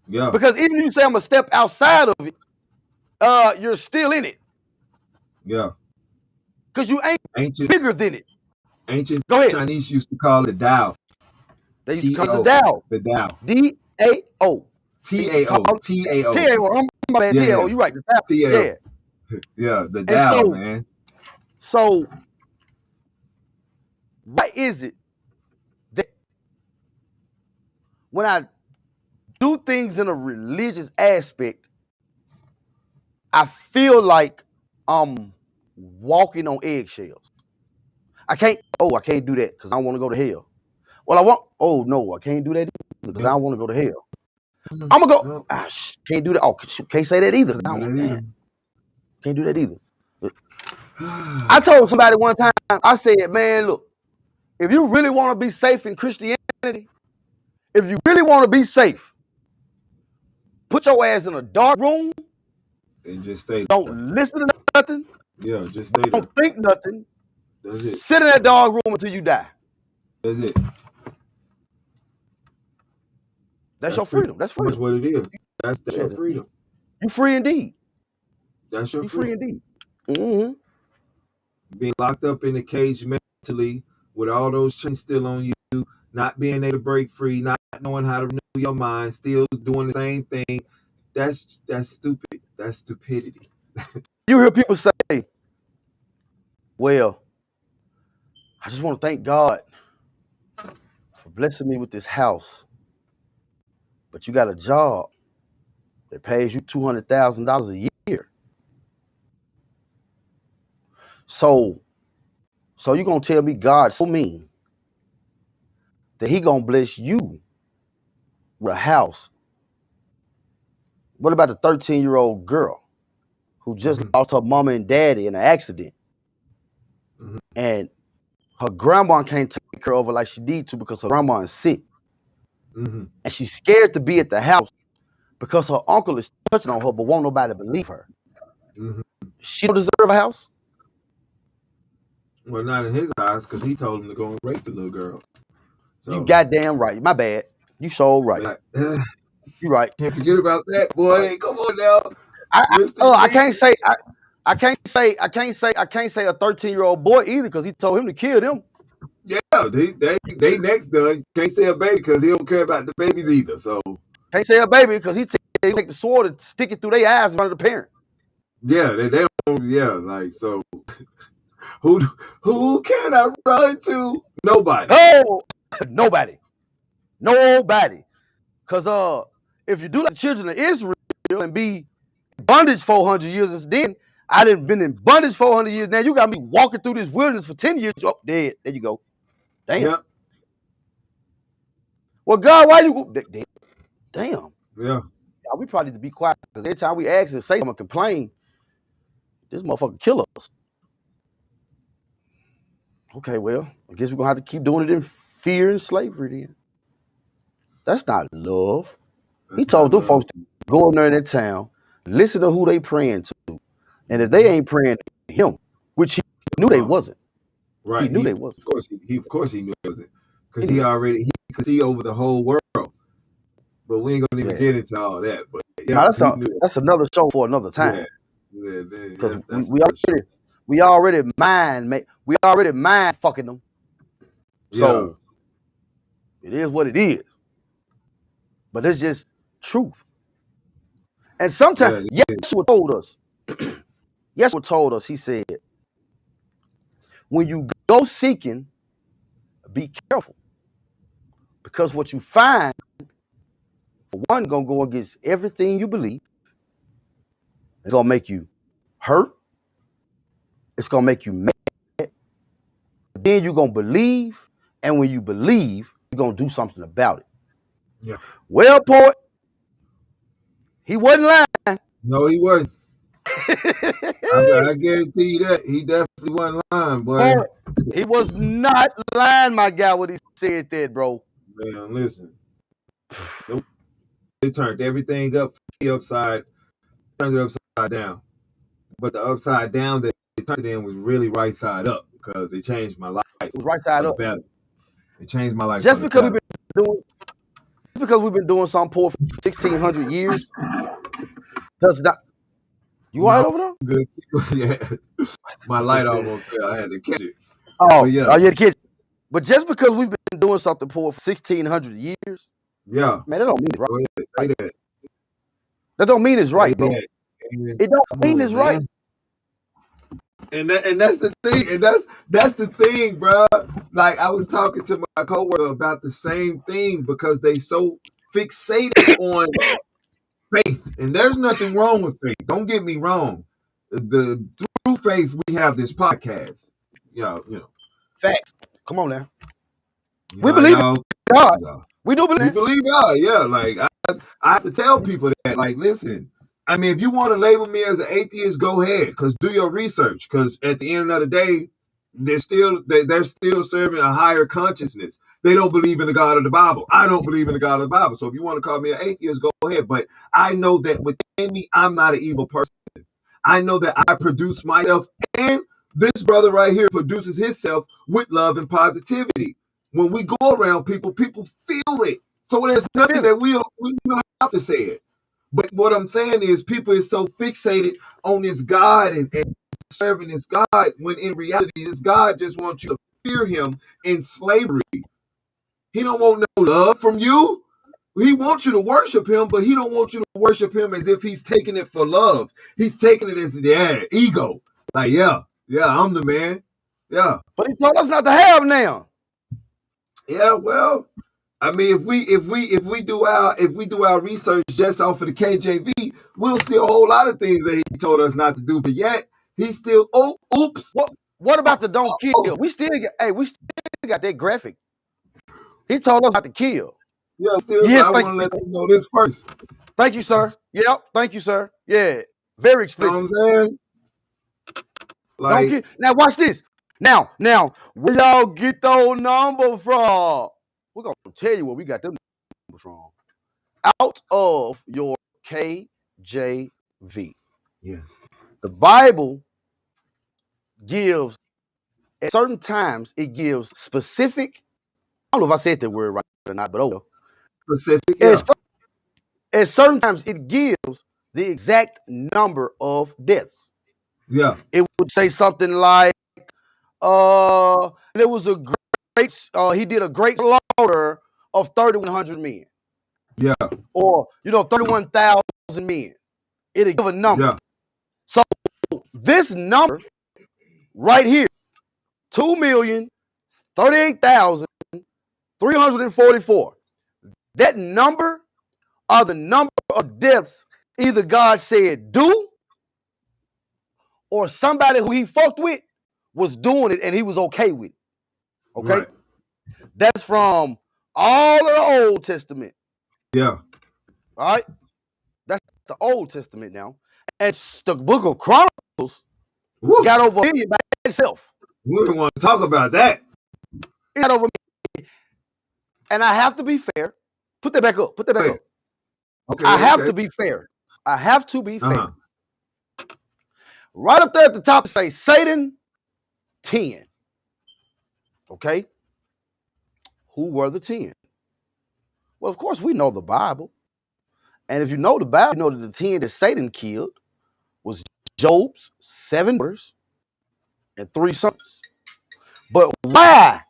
Yeah. Because even if you say I'm gonna step outside of it, you're still in it. Yeah. Because you ain't bigger than it. Ancient Chinese used to call it Tao. They used to call it Tao. The Tao. D-A-O. T-A-O. T-A-O. T-A-O. I'm my bad. T-A-O. You're right. The Tao. T-A-O. Yeah, the Tao, man. So, why is it that when I do things in a religious aspect, I feel like I'm walking on eggshells? I can't do that because I want to go to hell. Well, I can't do that either because I don't want to go to hell. I'm going to go, can't do that. Oh, can't say that either. Can't do that either. I told somebody one time, I said, man, look, if you really want to be safe in Christianity, if you really want to be safe, put your ass in a dark room and just stay there. Don't listen to nothing. Yeah, just stay there. Don't think nothing. That's it. Sit in that dark room until you die. That's it. That's your freedom. That's freedom. That's what it is. That's your freedom. You free indeed. That's your freedom. Free indeed. Being locked up in a cage mentally with all those chains still on you, not being able to break free, not knowing how to renew your mind, still doing the same thing. That's stupid. That's stupidity. You hear people say, well, I just want to thank God for blessing me with this house. But you got a job that pays you $200,000 a year. So you gonna tell me God's so mean that he gonna bless you with a house? What about the 13-year-old girl who just lost her mama and daddy in an accident? And her grandma can't take care of her like she needs to because her grandma is sick. And she's scared to be at the house because her uncle is touching on her, but won't nobody believe her. She don't deserve a house? Well, not in his eyes, because he told him to go and rape the little girl. So, you goddamn right. My bad. You so right. You right. Can't forget about that, boy. Come on now. I can't say a 13-year-old boy either because he told him to kill them. Yeah, they next done. Can't say a baby because he don't care about the babies either. So can't say a baby because he take the sword and stick it through their eyes in front of the parent. Yeah, they don't. Yeah, like so. Who can I run to? Nobody. Oh, nobody. Because if you do like the children of Israel and be in bondage 400 years, then I done been in bondage 400 years. Now you got me walking through this wilderness for 10 years. Oh, dead. There you go. Damn. Yep. Well, God, why you go? Damn. Yeah. We probably need to be quiet because every time we ask and say I'm gonna complain, this motherfucker kill us. Okay, well, I guess we're gonna have to keep doing it in fear and slavery then. That's not love. He told them folks to go in there in that town, listen to who they praying to. And if they ain't praying to him, which he knew they wasn't. Right. He knew they wasn't. Of course he knew it wasn't. Because he could see over the whole world. But we ain't gonna even get into all that. But yeah, that's another show for another time. Because we already mind fucking them. So it is what it is. But it's just truth. And sometimes Yeshua told us, he said, when you go seeking, be careful. Because what you find, for one, gonna go against everything you believe. It's gonna make you hurt. It's gonna make you mad. Then you're gonna believe, and when you believe, you're gonna do something about it. Yeah. Well, poet, he wasn't lying. No, he wasn't. I guarantee you that he definitely wasn't lying, boy. He was not lying, my guy, when he said that, bro. Man, listen. Nope. They turned everything turned it upside down. But the upside down that they turned it in was really right side up because it changed my life. It was right side up. Better. It changed my life. Just because we've been doing something poor for 1,600 years does not. You all right over there? Good. Yeah. My light almost fell. I had to catch it. Oh, yeah. Oh, you had to catch it. But just because we've been doing something poor for 1,600 years, yeah, man, that don't mean it's right. Go ahead, say that. That don't mean it's right, bro. It don't mean it's right. And that's the thing, and that's the thing, bro. Like I was talking to my coworker about the same thing because they so fixated on faith, and there's nothing wrong with faith. Don't get me wrong. Through faith, we have this podcast. Yeah, you know. Facts. Come on now. We believe in God. We do believe. We believe God. Yeah, like I have to tell people that. Like, listen. I mean, if you want to label me as an atheist, go ahead. Because do your research. Because at the end of the day, they're still serving a higher consciousness. They don't believe in the God of the Bible. I don't believe in the God of the Bible. So if you want to call me an atheist, go ahead. But I know that within me, I'm not an evil person. I know that I produce myself, and this brother right here produces himself with love and positivity. When we go around people feel it. So there's nothing that we don't have to say it. But what I'm saying is people is so fixated on this God and serving this God when in reality, this God just wants you to fear him in slavery. He don't want no love from you. He wants you to worship him, but he don't want you to worship him as if he's taking it for love. He's taking it as ego. Like, yeah, I'm the man. Yeah. But he told us not to have now. Yeah, well, I mean, if we do our research just off of the KJV, we'll see a whole lot of things that he told us not to do. But yet he's still oops. What about the don't kill? We still got that graphic. He told us not to kill. Yeah, still. Yes, I want to let you know this first. Thank you, sir. Yep, thank you, sir. Yeah, very explicit. You know what I'm saying? Like, don't kill. Now watch this. Now, where y'all get those numbers from? We're gonna tell you where we got them numbers from. Out of your KJV. Yes. The Bible gives, at certain times, it gives specific. I don't know if I said that word right or not, but specific. Yeah. At certain times, it gives the exact number of deaths. Yeah. It would say something like, there was a great, he did a great slaughter of 3,100 men. Yeah. Or, 31,000 men. It'll give a number. Yeah. So this number right here, 2,038,344. That number are the number of deaths either God said do, or somebody who he fucked with was doing it and he was okay with it. Okay? Right. That's from all of the Old Testament. Yeah. All right? That's the Old Testament now. And the book of Chronicles got over 1 million by itself. We don't want to talk about that. It got over 1 million. And I have to be fair. Put that back up. Okay. I have to be fair. Right up there at the top, it says Satan 10. Okay? Who were the 10? Well, of course, we know the Bible. And if you know the Bible, you know that the 10 that Satan killed was Job's 7 daughters and 3 sons. But why?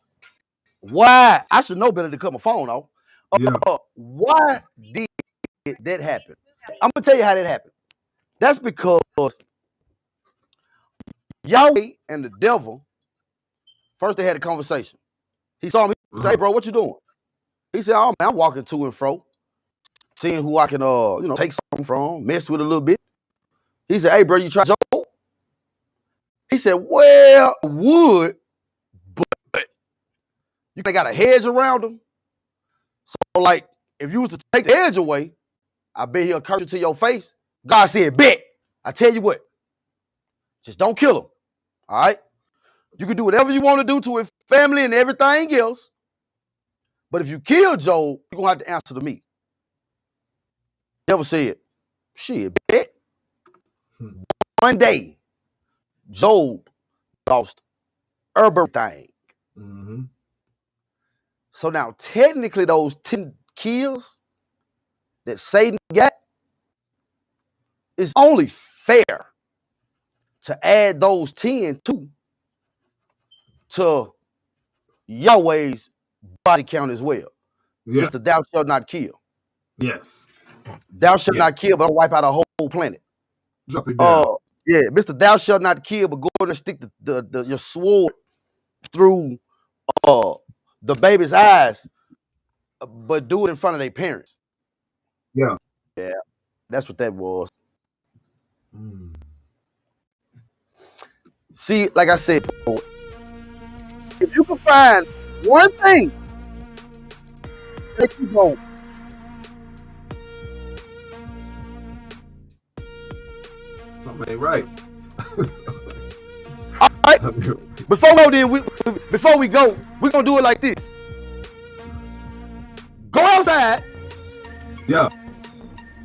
I should know better to cut my phone off. Why did that happen? I'm going to tell you how that happened. That's because Yahweh and the devil, first they had a conversation. He saw me, say, hey, bro, what you doing? He said, oh, man, I'm walking to and fro, seeing who I can, take something from, mess with a little bit. He said, hey, bro, you try Job? He said, well, I would, but you got a hedge around him. So, like, if you was to take the hedge away, I bet he'll curse you to your face. God said, bet. I tell you what, just don't kill him. All right? You can do whatever you want to do to his family and everything else. But if you kill Job, you're going to have to answer to me. Devil said, shit, bet. One day, Job lost everything. Mm-hmm. So now, technically, those 10 kills that Satan got, it's only fair to add those 10 to Yahweh's body count as well. Yeah. Mr. Thou shalt not kill. Yes. Thou shalt not kill, but I'll wipe out a whole planet. Drop it down. Mr. Thou shalt not kill, but go in and stick your sword through the baby's eyes, but do it in front of their parents. Yeah. Yeah. That's what that was. See, like I said, if you can find one thing that you go, something ain't right. All right. Before we go, we're gonna do it like this. Go outside. Yeah.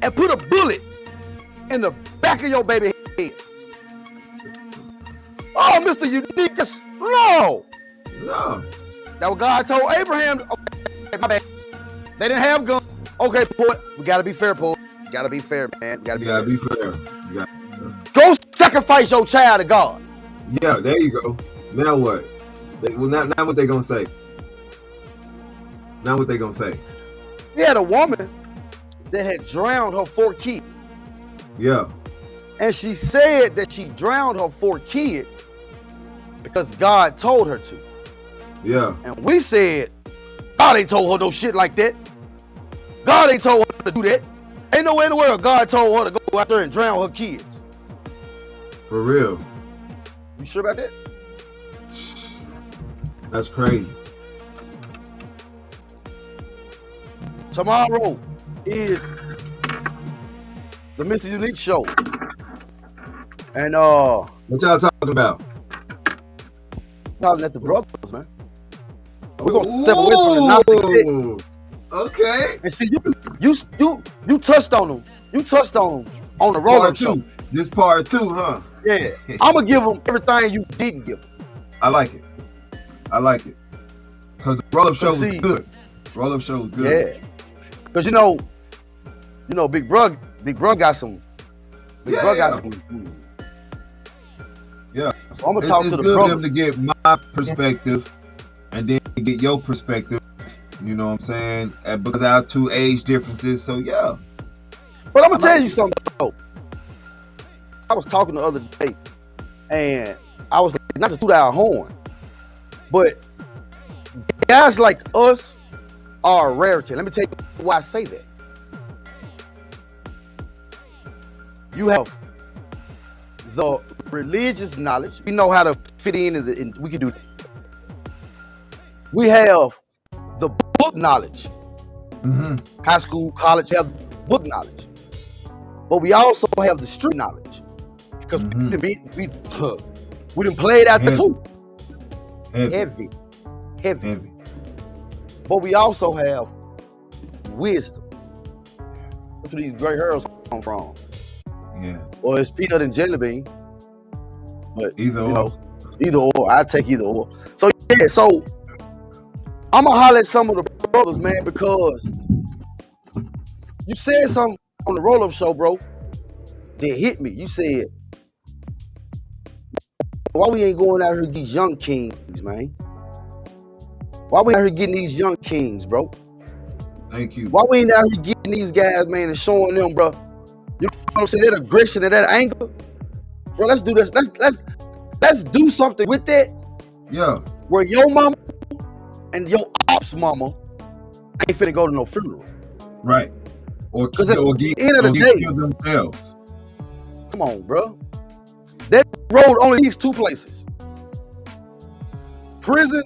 And put a bullet in the back of your baby head. Oh, Mr. Unique, just no. That what God told Abraham. Okay, my bad. They didn't have guns. Okay, poet. We gotta be fair, poet. You gotta be fair, man. You gotta be fair. Go sacrifice your child to God. Yeah, there you go. Now what? Now what they gonna say? Now what they gonna say? We had a woman that had drowned her 4 kids. Yeah. And she said that she drowned her 4 kids because God told her to. Yeah. And we said, God ain't told her no shit like that. God ain't told her to do that. Ain't no way in the world God told her to go out there and drown her kids. For real. You sure about that? That's crazy. Tomorrow is the MrUnique Show. And what y'all talking about? Calling at the brothers, man. We're gonna step away from the Nazi. Okay. And see, you touched on them. You touched on them on the roll-up show. This part 2, huh? Yeah. I'm gonna give them everything you didn't give them. I like it. I like it. Cause the roll-up show was good. Roll-up show was good. Yeah. Cause you know, Big Brug got some. Big Brug got some. Yeah. So I'm gonna talk to the good brothers. for them to get my perspective and then get your perspective. You know what I'm saying? And because our 2 age differences, so yeah. But I'm gonna tell you something though. I was talking the other day, and I was like, not to toot our horn, but guys like us are a rarity. Let me tell you why I say that. You have the religious knowledge. We know how to fit in, and we can do that. We have the book knowledge. High school, college have book knowledge. But we also have the street knowledge. Because we done played out the two. Heavy. But we also have wisdom. That's where these great heroes come from. Yeah. Or it's peanut and jelly bean. But either or. Either or. I take either or. So yeah, so I'm gonna holler at some of the brothers, man, because you said something on the roll-up show, bro, that hit me. You said, why we ain't going out here to these young kings, man? Why we out here getting these young kings, bro? Thank you. Why we ain't out here getting these guys, man, and showing them, bro? You know what I'm saying? That aggression and that anger, bro. Let's do this. Let's do something with that. Yeah. Where your mama and your ops mama ain't finna go to no funeral. Right. Or at the end of the day, kill themselves. Come on, bro. That road only leads 2 places: prison,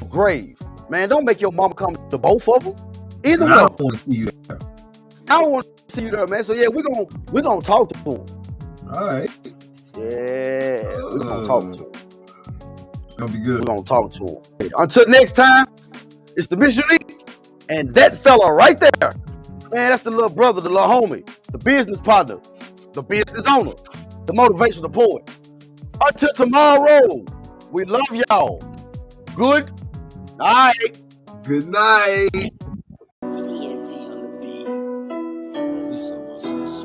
or grave. Man, don't make your mama come to both of them. Either one. I don't want to see you there. I don't want to see you there, man. So yeah, we're gonna talk to them. All right. Yeah, we're gonna talk to them. It's gonna be good. We're gonna talk to them. Until next time, it's the MrUnique and that fella right there. Man, that's the little brother, the little homie, the business partner, the business owner, the motivational poet. Until tomorrow, we love y'all. Good night. Good night.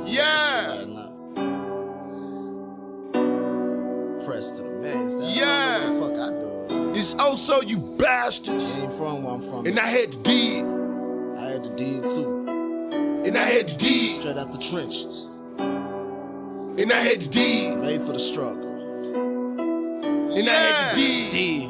Yeah. Press to the max. Yeah. What the fuck I do? It's also you bastards. Ain't from where I'm from. And I had to dig. I had to dig too. And I had to dig. Straight out the trenches. And I had to dig. Made for the struggle. And I had to dig. Dig.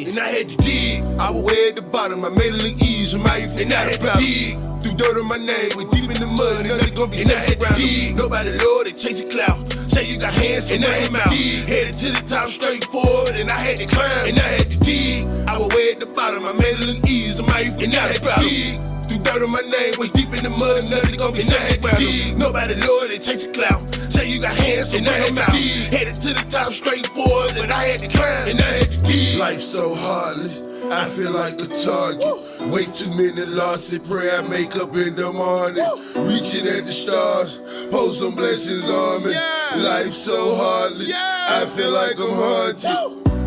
And I had to dig. I was way at the bottom. I made it look easy. And I had to dig. Threw dirt on my name. Went deep in the mud. Nothing gonna be safe around me. Nobody Lord, they chase a clout. Say you got hands in my mouth. Headed to the top straight forward. And I had to climb. And I had to dig. I was way at the bottom. I made it look easy. And I had to dig. Threw dirt on my name. Went deep in the mud. Nothing gonna be safe around me. Nobody Lord, they chase a clout. Say you got hands in my mouth. Headed to the top straight forward. And I had to climb. And I had to dig. Life so heartless, I feel like a target. Way too many losses, pray I make up in the morning. Reaching at the stars, post some blessings on me. Life so heartless, I feel like I'm haunted.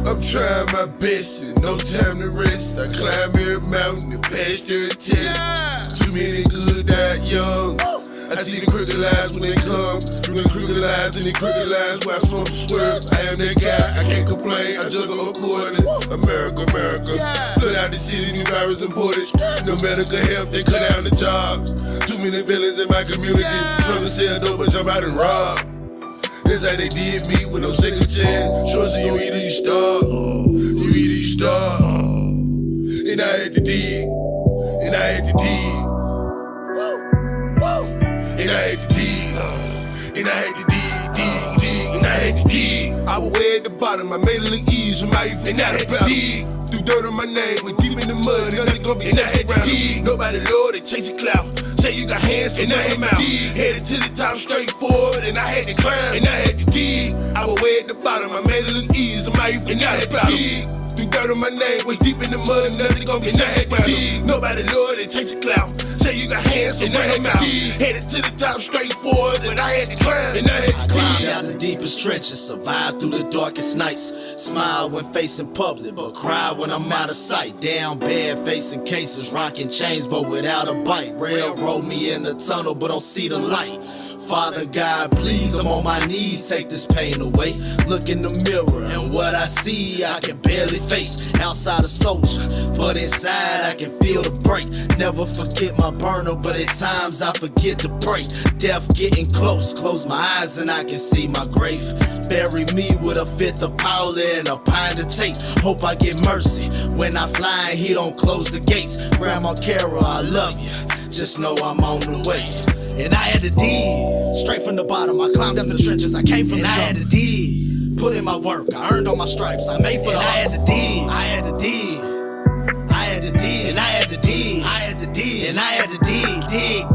I'm trying my best and no time to rest. I climb every mountain and pass their test. Too many good died young. I see the crooked lies when they come. Through the crooked lies and the crooked lies where I smoke swerve. I am that guy, I can't complain. I juggle according. America, America. city, new virus imported. No medical help, they cut down the jobs. Too many villains in my community. Trying to sell dope, but jump out and rob. That's how they did me with no second chance. Sure, so you eat or you starve. You eat or you starve. And I had to dig. And I had to dig. And I had to dig. And I had to dig. And I had to dig. I was way at the bottom, I made it look easy from my youth. And I had to dig. Threw dirt on my name, went deep in the mud, nothing gonna be safe around me. Nobody low, they chasing clout. Say you got hands, and I had to dig. Headed to the top, straight forward, and I had to climb, and I had to dig. I was way at the bottom, I made it look easy from my youth. And I had to dig. Threw dirt on my name, went deep in the mud, nothing gonna be safe around me. Nobody low, they chasing clout. Say you got hands, and I had to dig. Headed to the top, straight forward, and I had to climb, and I had to dig. Climbed out the deepest trenches, survived through the darkest nights. Smile when facing public, but cry when I'm out of sight. Down bad, facing cases, rocking chains, but without a bite. Railroad me in the tunnel, but don't see the light. Father God, please, I'm on my knees, take this pain away. Look in the mirror, and what I see, I can barely face. Outside a soldier, but inside I can feel the break. Never forget my burner, but at times I forget to pray. Death getting close, close my eyes and I can see my grave. Bury me with a fifth of powder and a pint of tape. Hope I get mercy when I fly and he don't close the gates. Grandma Carol, I love you, just know I'm on the way. And I had to dig, straight from the bottom, I climbed up the trenches, I came from the jump. I had to dig, put in my work, I earned all my stripes, I made for the hustle. I had to dig, I had to dig, I had to dig, and I had to dig, I had to dig, and I had to dig, dig.